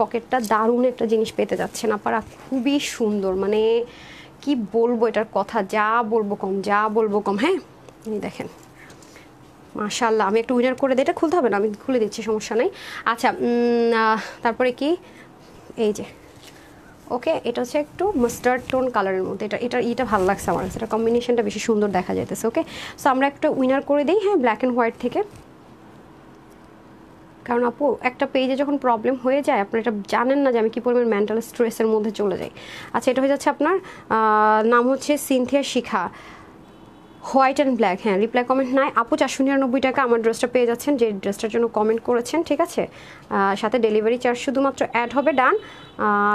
পকেটটা দারুণ একটা জিনিস পেতে যাচ্ছেন আপনারা, খুবই সুন্দর, মানে কি বলবো এটার কথা, যা বলবো কম, যা বলবো কম। হ্যাঁ, এই দেখেন মাশাআল্লাহ। আমি একটু উইনার করে দিই, এটা খুলতে হবে না, আমি খুলে দিচ্ছি, সমস্যা নেই। আচ্ছা, তারপরে কি, এই যে ওকে, এটা হচ্ছে একটু মাস্টার্ড টোন কালারের মধ্যে, এটা ভালো লাগছে আমার কাছে, এটা কম্বিনেশনটা বেশি সুন্দর দেখা যাইতেছে। ওকে, সো আমরা একটা উইনার করে দিই। হ্যাঁ, ব্ল্যাক অ্যান্ড হোয়াইট থেকে, কারণ আপু একটা পেজে যখন প্রবলেম হয়ে যায়, আপনারা এটা জানেন না যে আমি কী পরিমাণ মেন্টাল স্ট্রেসের মধ্যে চলে যাই। আচ্ছা, এটা হয়ে যাচ্ছে আপনার নাম হচ্ছে Cynthia Shikha, white and black. হ্যাঁ, রিপ্লাই কমেন্ট নাই আপু, 499 টাকা আমার ড্রেসটা পেয়ে যাচ্ছেন, যে ড্রেসটার জন্য কমেন্ট করেছেন। ঠিক আছে, সাথে ডেলিভারি চার্জ শুধুমাত্র অ্যাড হবে, ডান।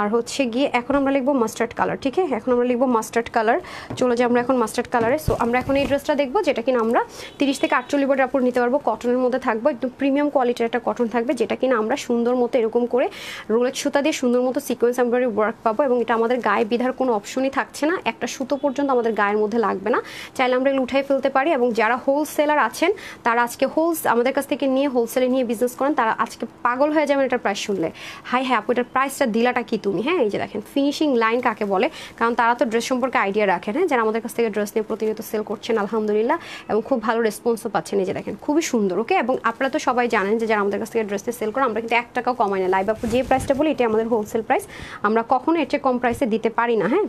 আর হচ্ছে গিয়ে এখন আমরা লিখবো মাস্টার্ড কালার। ঠিক আছে, এখন আমরা লিখবো মাস্টার্ড কালার, চলে যাই আমরা এখন মাস্টার্ড কালারে। সো আমরা এখন এই ড্রেসটা দেখবো, যেটা কিনা আমরা 30 থেকে 48 বডি আপু নিতে পারবো, কটনের মধ্যে থাকবো, একদম প্রিমিয়াম কোয়ালিটির একটা কটন থাকবে, যেটা কিনা আমরা সুন্দর মতো এরকম করে রোলেট সুতা দিয়ে সুন্দর মতো সিকোয়েন্স এমব্রয়ডারি ওয়ার্ক পাবো, এবং এটা আমাদের গায়ে বিধার কোনো অপশনই থাকছে না, একটা সুতো পর্যন্ত আমাদের গায়ের মধ্যে লাগবে না। চাইলে আমরা সেল উঠাই ফেলতে পারি, এবং যারা হোলসেলার আছেন তারা আজকে আমাদের কাছ থেকে নিয়ে হোলসেলে নিয়ে বিজনেস করেন, তারা আজকে পাগল হয়ে যাবেন এটার প্রাইস শুনলে। হাই হ্যাঁ আপু এটার প্রাইসটা দিলাটা কি তুমি, হ্যাঁ এই যে দেখেন ফিনিশিং লাইন কাকে বলে, কারণ তারা তো ড্রেস সম্পর্কে আইডিয়া রাখেন, হ্যাঁ যারা আমাদের কাছ থেকে ড্রেস নিয়ে প্রতিনিয়ত সেল করছেন আলহামদুলিল্লাহ, এবং খুব ভালো রেসপন্সও পাচ্ছেন। এই যে দেখেন খুবই সুন্দর। ওকে, এবং আপনারা তো সবাই জানেন যে যারা আমাদের কাছ থেকে ড্রেস সেল করে আমরা কিন্তু 1 টাকাও কমাই না। লাইভ আপু যে প্রাইসটা বলি এটা আমাদের হোলসেল প্রাইস, আমরা কখনো এর চেয়ে কম প্রাইসে দিতে পারি না। হ্যাঁ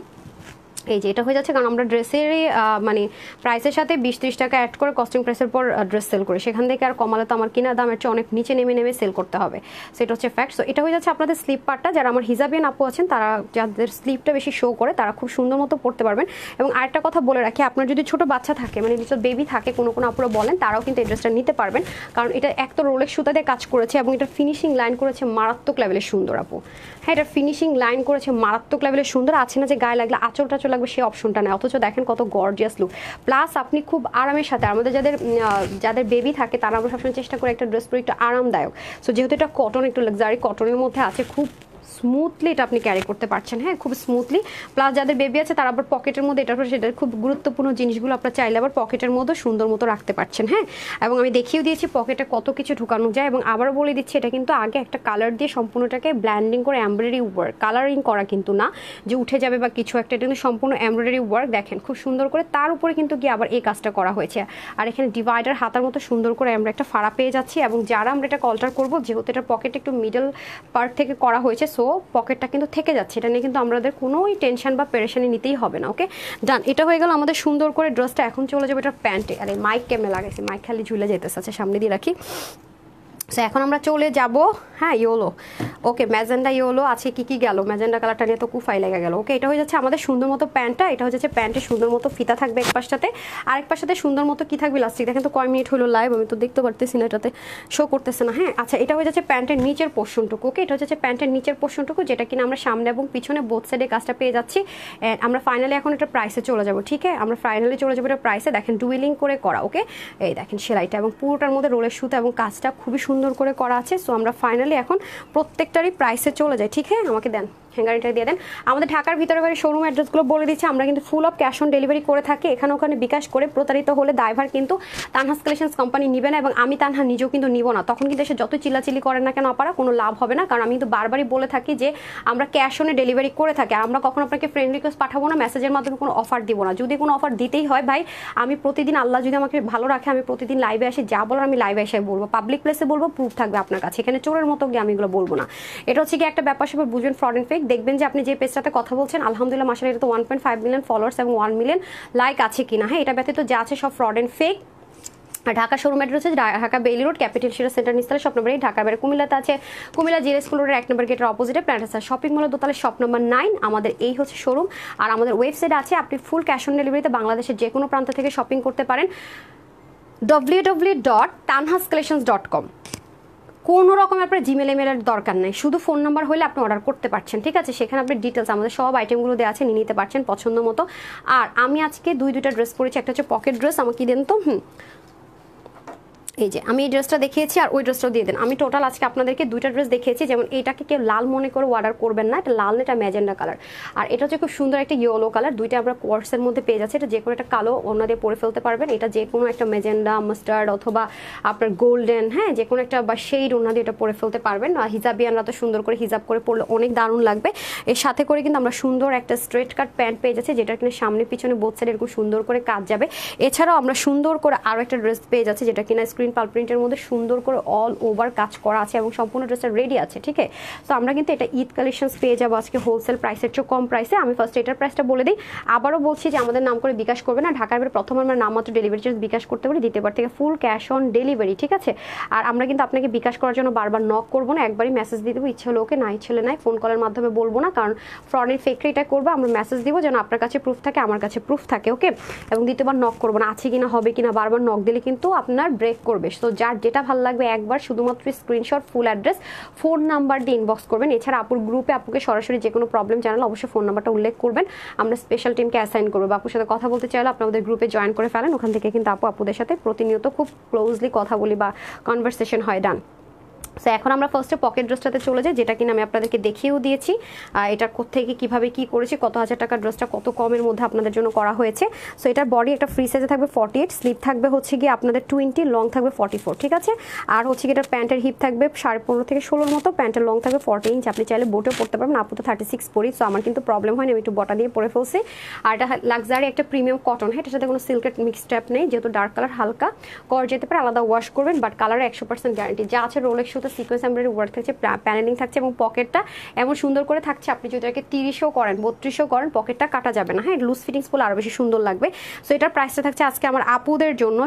এই যে এটা হয়ে যাচ্ছে, কারণ আমরা ড্রেসেরই মানে প্রাইসের সাথে 20-30 টাকা অ্যাড করে কস্টিং প্রাইসের পর ড্রেস সেল করি, সেখান থেকে আর কমালে তো আমার কিনা দামের চেয়ে অনেক নিচে নেমে নেমে সেল করতে হবে, সেটা হচ্ছে ফ্যাক্ট। সো এটা হয়ে যাচ্ছে আপনাদের স্লিপ পার্টটা। যারা আমার হিজাবিয়ান আপু আছেন তারা যাদের স্লিপটা বেশি শো করে তারা খুব সুন্দর মতো পড়তে পারবেন। এবং আরেকটা কথা বলে রাখি, আপনার যদি ছোট বাচ্চা থাকে মানে লিটল বেবি থাকে, কোনো কোনো আপুরা বলেন, তারাও কিন্তু এই ড্রেসটা নিতে পারবেন, কারণ এটা এক তো রোলেক্স সুতা দিয়ে কাজ করেছে এবং এটা ফিনিশিং লাইন করেছে মারাত্মক লেভেলের সুন্দর আপু। হ্যাঁ এটা ফিনিশিং লাইন করেছে মারাত্মক লেভেলের সুন্দর। আছে না যে গায়ে লাগলে আঁচল টাচল লাগবে সেই অপশনটা নেই, অথচ দেখেন কত গর্জিয়াস লুক। প্লাস আপনি খুব আরামের সাথে, আমাদের যাদের বেবি থাকে তারা আমরা সবসময় চেষ্টা করি একটা ড্রেস পরে একটু আরামদায়ক। সো যেহেতু এটা কটন, একটু লাক্সারি কটনের মধ্যে আছে, খুব স্মুথলি এটা আপনি ক্যারি করতে পারছেন, হ্যাঁ খুব স্মুথলি। প্লাস যাদের বেবি আছে তারা আবার পকেটের মধ্যে, এটা সেটা খুব গুরুত্বপূর্ণ জিনিসগুলো আপনার চাইলে আবার পকেটের মধ্যে সুন্দর মতো রাখতে পারছেন। হ্যাঁ এবং আমি দেখিয়েও দিয়েছি পকেটে কত কিছু ঢুকানো যায়, এবং আবারও বলে দিচ্ছি এটা কিন্তু আগে একটা কালার দিয়ে সম্পূর্ণটাকে ব্ল্যান্ডিং করে এমব্রয়ডারি ওয়ার্ক, কালারিং করা কিন্তু না যে উঠে যাবে বা কিছু একটা, এটা কিন্তু সম্পূর্ণ এমব্রয়ডারি ওয়ার্ক দেখেন খুব সুন্দর করে, তার উপরে কিন্তু গিয়ে আবার এই কাজটা করা হয়েছে। আর এখানে ডিভাইডার হাতার মতো সুন্দর করে আমরা একটা ফাড়া পেয়ে যাচ্ছি, এবং যারা আমরা এটা অল্টার করবো যেহেতু এটার পকেট একটু মিডল পার্ট থেকে করা হয়েছে, সো পকেটটা কিন্তু থেকে যাচ্ছে, এটা নিয়ে কিন্তু আমাদের কোনোই টেনশন বা পেরেশানি নিতেই হবে না। ওকে ডান, এটা হয়ে গেল আমাদের সুন্দর করে ড্রেসটা। এখন চলে যাবে এটার প্যান্টে। আর এই মাইক কেমনে লাগাইছি, মাইক খালি ঝুলে যেতেছে, আচ্ছা সামনে দিয়ে রাখি। সো এখন আমরা চলে যাব হ্যাঁ ইয়োলো। ওকে ম্যাজেন্ডা ইয়োলো আছে, কি গেল ম্যাজেন্ডা কালারটা নিয়ে তো কুফাই লেগে গেল। ওকে এটা হয়ে যাচ্ছে আমাদের সুন্দর মতো প্যান্টটা, এটা হয়ে যাচ্ছে প্যান্টে সুন্দর মতো ফিতা থাকবে এক পাশটাতে, আরেক পাশটাতে সুন্দর মতো কি থাকবে ইলাস্টিক। দেখেন তো কয় মিনিট হলো লাইভ, আমি তো দেখতে পারতেছি না, এটাতে শো করতেছে না। হ্যাঁ আচ্ছা এটা হয়ে যাচ্ছে প্যান্টের নিচের পোর্শনটুকু। ওকে এটা হচ্ছে প্যান্টের নিচের পোর্শনটুকু, যেটা কিনা আমরা সামনে এবং পিছনে বোথ সাইডে কাজটা পেয়ে যাচ্ছি। আমরা ফাইনালি এখন এটা প্রাইসে চলে যাবো। ঠিক আছে আমরা ফাইনালি চলে যাবো এটা প্রাইসে। দেখেন ডুয়েলিং করে করা। ওকে এই দেখেন সেলাইটা এবং পুরোটার মধ্যে রোলের সুতা এবং কাজটা খুবই সুন্দর করে করা আছে। সো আমরা ফাইনালি এখন প্রত্যেকটারই প্রাইসে চলে যাই। ঠিক আছে আমাকে দেন হ্যাঙ্গারিটা দিয়ে দেন। আমাদের ঢাকার ভিতরে বাইরে শোরুম অ্যাড্রেসগুলো বলে দিচ্ছি। আমরা কিন্তু full of cash on delivery করে থাকি, এখানে ওখানে বিকাশ করে প্রতারিত হলে দায়ভার কিন্তু তানহাস কালেকশনস কোম্পানি নিবে না, এবং আমি তানহা নিজেও কিন্তু নিব না। তখন কিন্তু এসে যত চিল্লাচিল্লি করেন না কেন আপনারা, কোনো লাভ হবে না, কারণ আমি কিন্তু বারবারই বলে থাকি যে আমরা ক্যাশ অনে ডেলিভারি করে থাকি। আর আমরা কখনো আপনাকে ফ্রেন্ড রিকোয়েস্ট পাঠাবো না, মেসেজের মাধ্যমে কোনো অফার দিব না। যদি কোনো অফার দিতেই হয় ভাই, আমি প্রতিদিন আল্লাহ যদি আমাকে ভালো রাখে আমি প্রতিদিন লাইভে আসি, যা বলার আমি লাইভে এসে বলবো, পাবলিক প্লেসে বলবো, প্রুফ থাকবে আপনার কাছে। এখানে চোরের মতো গিয়ে আমি এগুলো বলবো না। এটা হচ্ছে কি একটা ব্যাপার সেবার বুঝবেন, ফ্রড এন্ড ফেক। দেখবেন যে আপনি যে পেজটাতে কথা বলছেন আলহামদুলিল্লাহ মাশাআল্লাহ এটা তো 1.5 মিলিয়ন ফলোয়ার্স এবং 1 মিলিয়ন লাইক আছে কিনা। হ্যাঁ এটা ব্যতীত যা আছে সব fraud and fake. Dhaka showroom address হচ্ছে ঢাকা বেইলি রোড, ক্যাপিটাল শিরা সেন্টার নিচতলা, শপ নম্বর 8। ঢাকার বাইরে কুমিল্লাতে আছে কুমিল্লা জিএস স্কুল রোডের 1 নম্বর গেটের অপোজিটে প্ল্যান্টাসা শপিং মলের দোতলায় শপ নম্বর 9। আমাদের এই হচ্ছে শোরুম। আর আমাদের ওয়েবসাইট আছে, আপনি ফুল ক্যাশ অন ডেলিভারিতে বাংলাদেশের যে কোনো প্রান্ত থেকে শপিং করতে পারেন, www.tanhascollections.com। কোনো রকমের আপনার জিমেল ইমেলের দরকার নেই, শুধু ফোন নাম্বার হলে আপনি অর্ডার করতে পারছেন। ঠিক আছে সেখানে আপনি ডিটেলস আমাদের সব আইটেমগুলো দেওয়া আছে, নিয়ে নিতে পারছেন পছন্দ মতো। আর আমি আজকে দুইটা ড্রেস পরেছি, একটা হচ্ছে পকেট ড্রেস, আমাকে দেন তো। এই যে আমি এই ড্রেসটা দেখিয়েছি আর ওই ড্রেসটাও দিয়ে দেন। আমি টোটাল আজকে আপনাদেরকে দুইটা ড্রেস দেখিয়েছি, যেমন এইটাকে কেউ লাল মনে করে অর্ডার করবেন না, এটা লাল না, এটা ম্যাজেন্ডা কালার। আর এটা হচ্ছে খুব সুন্দর একটা ইয়েলো কালার, দুইটা আমরা কোয়ার্সের মধ্যে পেয়ে যাচ্ছে। এটা যে কোনো একটা কালো ওড়না দিয়ে পরে ফেলতে পারবেন, এটা যে কোনো একটা ম্যাজেন্ডা মাস্টার্ড অথবা আপনার গোল্ডেন, হ্যাঁ যে কোনো একটা বা শেড ওড়না দিয়ে এটা পরে ফেলতে পারবেন। আর হিজাবিয়ানরা তো সুন্দর করে হিজাব করে পরলে অনেক দারুণ লাগবে। এর সাথে করে কিন্তু আমরা সুন্দর একটা স্ট্রেট কাট প্যান্ট পেয়ে যাচ্ছে, যেটা কিনা সামনে পিছনে বোথ সাইড এরকম সুন্দর করে কাজ যাবে। এছাড়াও আমরা সুন্দর করে আরও একটা ড্রেস পেয়ে যাচ্ছে, যেটা কিনা স্ক্রিন পাল প্রিন্টের মধ্যে সুন্দর করে অল ওভার কাজ করা আছে এবং সম্পূর্ণ ড্রেসটা রেডি আছে। ঠিক আছে তো আমরা কিন্তু এটা ঈদ কালেকশনস পেয়ে যাবো আজকে হোলসেল প্রাইসের চেয়ে কম প্রাইসে। আমি ফার্স্ট এটার প্রাইসটা বলে দিই, আবারও বলছি যে আমাদের নাম করে বিকাশ করবে না, ঢাকার বাইরে প্রথম আমরা নামমাত্র ডেলিভারি চার্জ বিকাশ করতে পারি, দ্বিতীয়বার থেকে ফুল ক্যাশ অন ডেলিভারি। ঠিক আছে আর আমরা কিন্তু আপনাকে বিকাশ করার জন্য বারবার নক করবো না, একবারই মেসেজ দিয়ে দেবো, ইচ্ছে হলে ওকে, না ইচ্ছে হলে নাই, ফোন কলের মাধ্যমে বলবো না, কারণ ফ্রডের ফেকরে এটা করবো, আমরা মেসেজ দিব যেন আপনার কাছে প্রুফ থাকে, আমার কাছে প্রুফ থাকে। ওকে এবং দ্বিতীয়বার নক করবো না, আছে কিনা হবে কিনা বারবার নক দিলে কিন্তু আপনার ব্রেক করবে। তো যার যেটা ভালো লাগবে একবার শুধুমাত্র screenshot full address phone number দিয়ে ইনবক্স করবেন। এছাড়া আপুর গ্রুপে আপুকে সরাসরি যে কোনো প্রবলেম জানালে অবশ্যই ফোন নাম্বারটা উল্লেখ করবেন, আমরা স্পেশাল টিমকে অ্যাসাইন করবো। আপুর সাথে কথা বলতে চাইলে আপনাদের গ্রুপে জয়েন করে ফেলেন, ওখান থেকে কিন্তু আপুদের সাথে প্রতিনিয়ত খুব ক্লোজলি কথা বলি বা কনভারসেশন হয়। ডান সো এখন আমরা ফার্স্টে পকেট ড্রেসটাতে চলে যাই, যেটা কিনা আমি আপনাদেরকে দেখিয়েও দিয়েছি এটা কোত্থেকে কীভাবে কী করেছি, কত হাজার টাকার ড্রেসটা কত কমের মধ্যে আপনাদের জন্য করা হয়েছে। সো এটার বডি একটা ফ্রি সাইজে থাকবে 48, স্লিপ থাকবে হচ্ছে গিয়ে আপনাদের 20, লং থাকবে 44, ঠিক আছে। আর হচ্ছে গিয়ে এটার প্যান্টের হিপ থাকবে 15.5 থেকে 16 মতো, প্যান্টের লং থাকবে 40 ইঞ্চ। আপনি চাইলে বোটেও পড়তে পারবেন, আপু তো 36 পরি, সো আমার কিন্তু প্রবলেম হয়নি, আমি একটু বটা দিয়ে পরে ফেলছি। আর এটা লাক্সারি একটা প্রিমিয়াম কটন, হ্যাঁ, এটার সাথে কোনো সিল্কের মিক্স ট্যাপ নেই, যেহেতু ডার্ক কালার হালকা কর যেতে পারে, আলাদা ওয়াশ করবেন, বাট কালারে 100% গ্যারান্টি। যা আছে রোলেক্স সুতো সিকোয়েন্স এমব্রয়ডারি ওয়ার্ক থাকছে, প্যানেলিং থাকছে, এবং পকেটটা এমন সুন্দর করে থাকছে, আপনি যদি এটাকে 30ও করেন 32ও করেন পকেটটা কাটা যাবে না, হ্যাঁ, লুজ ফিটিংস বলে আরও বেশি সুন্দর লাগবে। সো এটার প্রাইসটা থাকছে আজকে আমার আপুদের জন্য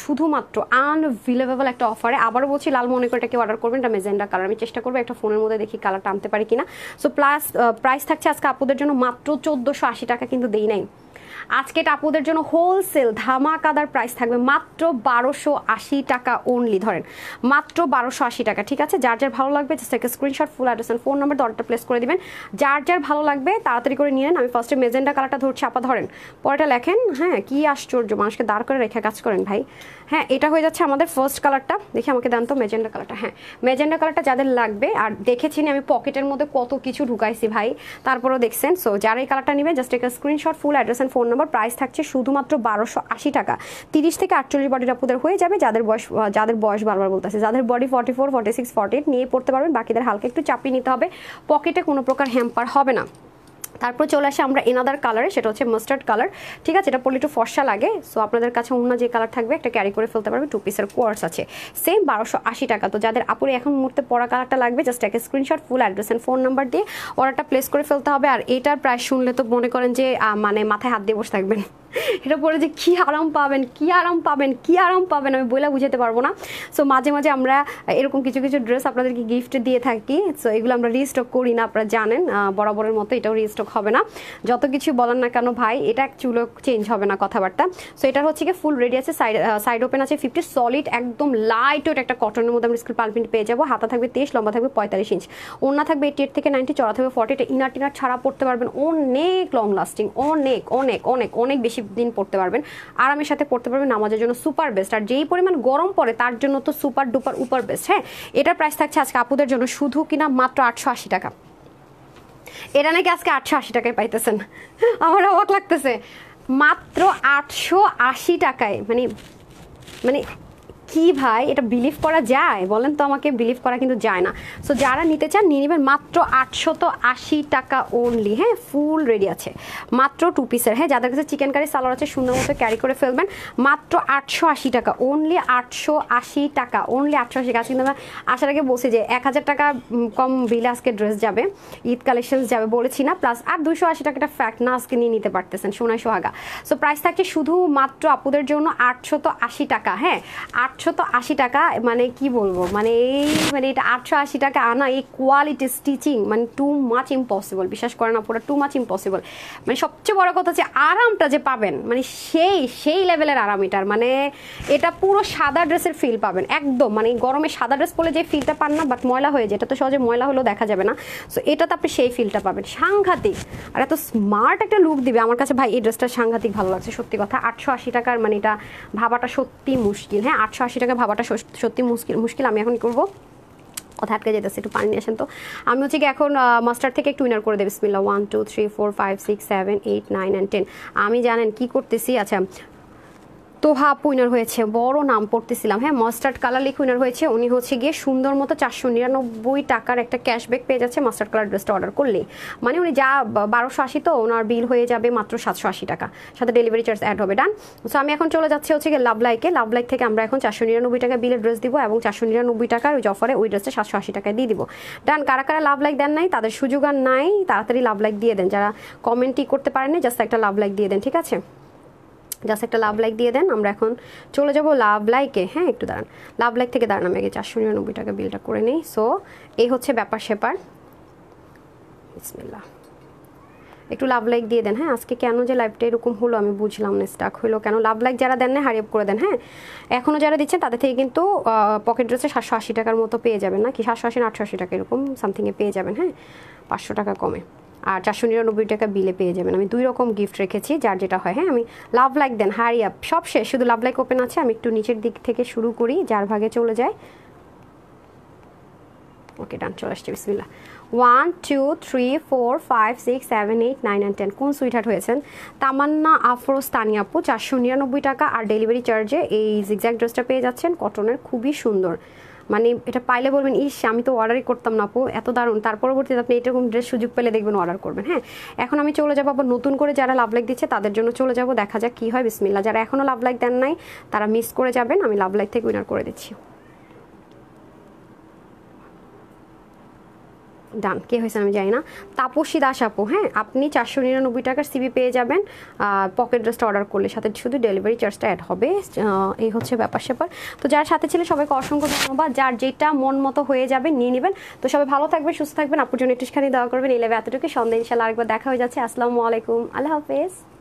শুধুমাত্র আনভিলেবেল একটা অফারে। আবারও বলছি, লাল মনে করে এটাকে অর্ডার করবেন, এটা মেজেন্ডা কালার। আমি চেষ্টা করবো একটা ফোনের মধ্যে দেখি কালারটা আনতে পারি কিনা। সো প্রাইস থাকছে আজকে আপুদের জন্য মাত্র 1480 টাকা, কিন্তু দেই নাই আজকে এটা আপুদের জন্য হোলসেল ধামাকাদার প্রাইস থাকবে মাত্র 1280 টাকা অনলি। ধরেন মাত্র 1280 টাকা, ঠিক আছে। যার যার ভালো লাগবে জাস্ট একটা screenshot, full address and phone number অর্ডারটা প্লেস করে দিবেন। যার যার ভালো লাগবে তাড়াতাড়ি করে নিয়ে নেন। আমি ফার্স্টে মেজেন্ডা কালারটা ধরছি, আপা ধরেন, পরেটা লেখেন। হ্যাঁ, কি আশ্চর্য, মানুষকে দাঁড় করে রেখে কাজ করেন ভাই। হ্যাঁ, এটা হয়ে যাচ্ছে আমাদের ফার্স্ট কালারটা, দেখি আমাকে দেন তো মেজেন্ডা কালারটা। হ্যাঁ, মেজেন্ডা কালারটা যাদের লাগবে, আর দেখেছি আমি পকেটের মধ্যে কত কিছু ঢুকাইছি ভাই, তারপরেও দেখছেন। সো যারা এই কালারটা নেবে জাস্ট একটা screenshot, full address and phone number. Price থাকছে শুধুমাত্র 1280 টাকা। 30 থেকে 48 বডির আপুদের হয়ে যাবে, যাদের বয়স বারবার বলতেছে, যাদের বডি 44, 46, 48 নিয়ে পড়তে পারবেন। বাকিদের হালকা একটু চাপিয়ে নিতে হবে, পকেটে কোনো প্রকার হ্যাম্পার হবে না। তারপর চলে আসে আমরা এনাদার কালারে, সেটা হচ্ছে মাস্টার্ড কালার, ঠিক আছে। এটা পরলে একটু ফর্সা লাগে। সো আপনাদের কাছে অন্য যে কালার থাকবে একটা ক্যারি করে ফেলতে পারবে, 2 পিসের কোয়ার্স আছে, সেম 1280 টাকা। তো যাদের আপুরে এখন মুহূর্তে পরা কালারটা লাগবে জাস্ট একটা screenshot, full address and phone number দিয়ে অর্ডারটা প্লেস করে ফেলতে হবে। আর এটার প্রাইস শুনলে তো মনে করেন যে মানে মাথায় হাত দিয়ে বসে থাকবেন, এটা পরে যে কি আরাম পাবেন আমি বলে বুঝাতে পারবো না। সো মাঝে মাঝে আমরা এরকম কিছু কিছু ড্রেস আপনাদেরকে গিফট দিয়ে থাকি। সো এগুলো আমরা রিস্টক করি না, আপনারা জানেন, বরাবরের মতো এটাও রিস্টক হবে না। যত কিছু বলেন না কেন ভাই, এটা চুলো চেঞ্জ হবে না কথাবার্তা। সো এটা হচ্ছে কি ফুল রেডি আছে, সাইড ওপেন আছে 50, সলিড একদম লাইট ওয়েট একটা কটনের মধ্যে আমরা স্কুল পালপ্রিন্ট পেয়ে যাবো। হাতা থাকবে 23, লম্বা থাকবে 45 ইঞ্চ, ওড়না থাকবে 88 থেকে 90, চড়া থাকবে 40। এটা ইনার টিনার ছাড়া পড়তে পারবেন, অনেক লং লাস্টিং, অনেক বেশি দিন পড়তে পারবেন, আরামের সাথে পড়তে পারবেন, নামাজের জন্য সুপার বেস্ট। আর যেই পরিমাণ গরম পড়ে তার জন্য তো সুপার ডুপার উপর বেস্ট। হ্যাঁ, এটার প্রাইস থাকছে আজকে আপুদের জন্য শুধু কিনা মাত্র 880 টাকা। এটা নাকি আজকে 880 টাকায় পাইতেছেন, আমার অবাক লাগতেছে। মাত্র 880 টাকায়, মানে কি ভাই, এটা বিলিভ করা যায়? বলেন তো আমাকে, বিলিভ করা কিন্তু যায় না। সো যারা নিতে চান নিয়ে নেবেন মাত্র 880 টাকা অনলি। হ্যাঁ, ফুল রেডি আছে, মাত্র 2 পিসের। হ্যাঁ, যাদের কাছে চিকেন কারি সালোয়ার আছে সুন্দর মতো ক্যারি করে ফেলবেন, মাত্র 880 টাকা অনলি, 880 টাকা অনলি, 880 টাকা। কিন্তু আমরা আসার আগে বলছি যে 1000 টাকা কম বিলে আজকে ড্রেস যাবে, ঈদ কালেকশন যাবে বলেছি না, প্লাস আর 280 টাকাটা ফ্যাক্ট না, আজকে নিয়ে নিতে পারতেছেন সোনায় সোহাগা। সো প্রাইস থাকছে শুধুমাত্র আপুদের জন্য 880 টাকা। হ্যাঁ, 880 টাকা, মানে কি বলবো, মানে এটা 880 টাকা আনা, এই কোয়ালিটি স্টিচিং মানে টু মাচ ইম্পসিবল, বিশ্বাস করেন আপুরা, টু মাচ ইম্পসিবল। মানে সবচেয়ে বড় কথা হচ্ছে আরামটা যে পাবেন, মানে সেই লেভেলের আরাম এটার। মানে এটা পুরো সাদা ড্রেসের ফিল পাবেন একদম, মানে গরমে সাদা ড্রেস পরে যে ফিলটা পান না, বাট ময়লা হয়ে যায়, এটা তো সহজে ময়লা হলেও দেখা যাবে না। সো এটাতে আপনি সেই ফিলটা পাবেন, সাংঘাতিক। আর এত স্মার্ট একটা লুক দিবে আমার কাছে ভাই, এই ড্রেসটা সাংঘাতিক ভালো লাগছে সত্যি কথা। 880 টাকার মানে এটা ভাবাটা সত্যি মুশকিল। হ্যাঁ, 880 টাকা ভাবাটা সত্যি মুশকিল। আমি এখন করবো, কথা আটকে যেতেছে, একটু পানি নিয়ে আসেন তো। আমি হচ্ছে কি এখন মাস্টার থেকে একটু উইনার করে দেবে। বিসমিল্লাহ, 1 2 3 4 5 6 7 8 9 and 10। আমি জানেন কি করতেছি, আচ্ছা তোহা আপু উইনার হয়েছে, বড় নাম পড়তেছিলাম। হ্যাঁ, মাস্টার্ড কালার লিখে উইনার হয়েছে। উনি হচ্ছে গিয়ে সুন্দর মতো 499 টাকার একটা ক্যাশব্যাক পেয়ে যাচ্ছে মাস্টার্ড কালার ড্রেসটা অর্ডার করলে। মানে উনি যা 1280, তো ওনার বিল হয়ে যাবে মাত্র 780 টাকা, সাথে ডেলিভারি চার্জ অ্যাড হবে। ডান। সো আমি এখন চলে যাচ্ছি হচ্ছে গিয়ে লাভ লাইক থেকে আমরা এখন 499 টাকা বিলের ড্রেস দিব, এবং 499 টাকার ওই অফারে ওই ড্রেসটা 780 টাকায় দিয়ে দিব। ডান। কারা কারা লাভ লাইক দেন নাই, তাদের সুযোগ আর নাই, তাড়াতাড়ি লাভ লাইক দিয়ে দেন। যারা কমেন্টই করতে পারেননি জাস্ট একটা লাভ লাইক দিয়ে দেন, ঠিক আছে, জাস্ট একটা লাভ লাইক দিয়ে দেন। আমরা এখন চলে যাব লাভ লাইকে। হ্যাঁ, একটু দাঁড়ান, লাভ লাইক থেকে দাঁড়ান, আমি আগে 499 টাকা বিলটা করে নিই। সো এই হচ্ছে ব্যাপার স্যাপার। বিসমিল্লাহ, একটু লাভ লাইক দিয়ে দেন। হ্যাঁ, আজকে কেন যে লাইভটা এরকম হলো আমি বুঝলাম না, স্টাক হলো কেন। লাভ লাইক যারা দেন না হারি আপ করে দেন। হ্যাঁ, এখনও যারা দিচ্ছেন তাদের থেকে কিন্তু পকেট ড্রেসে 780 টাকার মতো পেয়ে যাবেন, না কি 780 না 880 টাকা এরকম সামথিংয়ে পেয়ে যাবেন। হ্যাঁ, 500 টাকা কমে। আর 499 টাকা বিলে পেয়ে যাবেন। আমি 2 রকম গিফট রেখেছি, যার যেটা হয়। হ্যাঁ, আমি লাভ লাইক দেন, হারি আপ, সব শেষ, শুধু লাভ লাইক ওপেন আছে। আমি একটু নিচের দিক থেকে শুরু করি, যার ভাগে চলে যায়। ওকে, ডান, চলে আসছে। বিসমিল্লাহ। 1 2 3 4 5 6 7 8 9 and 10। কোন সুইটহার্ট হয়েছেন? তামান্না আফরোজ তানি আপু, 499 টাকা। আর ডেলিভারি চার্জে এই জিগজ্যাগ ড্রেসটা পেয়ে যাচ্ছেন, কটনের, খুবই সুন্দর। মানে এটা পাইলে বলবেন, ইস আমি তো অর্ডারই করতাম না আপু, এত দারুণ। তার পরবর্তীতে আপনি এরকম ড্রেস সুযোগ পেলে দেখবেন অর্ডার করবেন। হ্যাঁ, এখন আমি চলে যাবো আবার নতুন করে যারা লাভ লাইক দিচ্ছে তাদের জন্য চলে যাব, দেখা যাক কি হয়। বিসমিল্লাহ। যারা এখনও লাভ লাইক দেন নাই তারা মিস করে যাবেন, আমি লাভ লাইক থেকে উইনার করে দিচ্ছি। ডান, কে হয়েছে আমি জানি না। তাপসী দাস আপু, হ্যাঁ, আপনি 499 টাকার সিবি পেয়ে যাবেন পকেট ড্রেসটা অর্ডার করলে, সাথে শুধু ডেলিভারি চার্জটা অ্যাড হবে। এই হচ্ছে ব্যাপার স্যাপার। তো যার সাথে ছিলেন সবাইকে অসংখ্য ধন্যবাদ। যার যেটা মন মতো হয়ে যাবে নিয়ে নেবেন। তো সবাই ভালো থাকবেন, সুস্থ থাকবেন, আপুর জন্য একটুখানি দেওয়া করবেন। এই লেভে এতটুকু। সন্ধ্যা ইনশাল্লাহ আরেকবার দেখা হয়ে যাচ্ছে। আসসালামু আলাইকুম, আল্লাহ হাফেজ।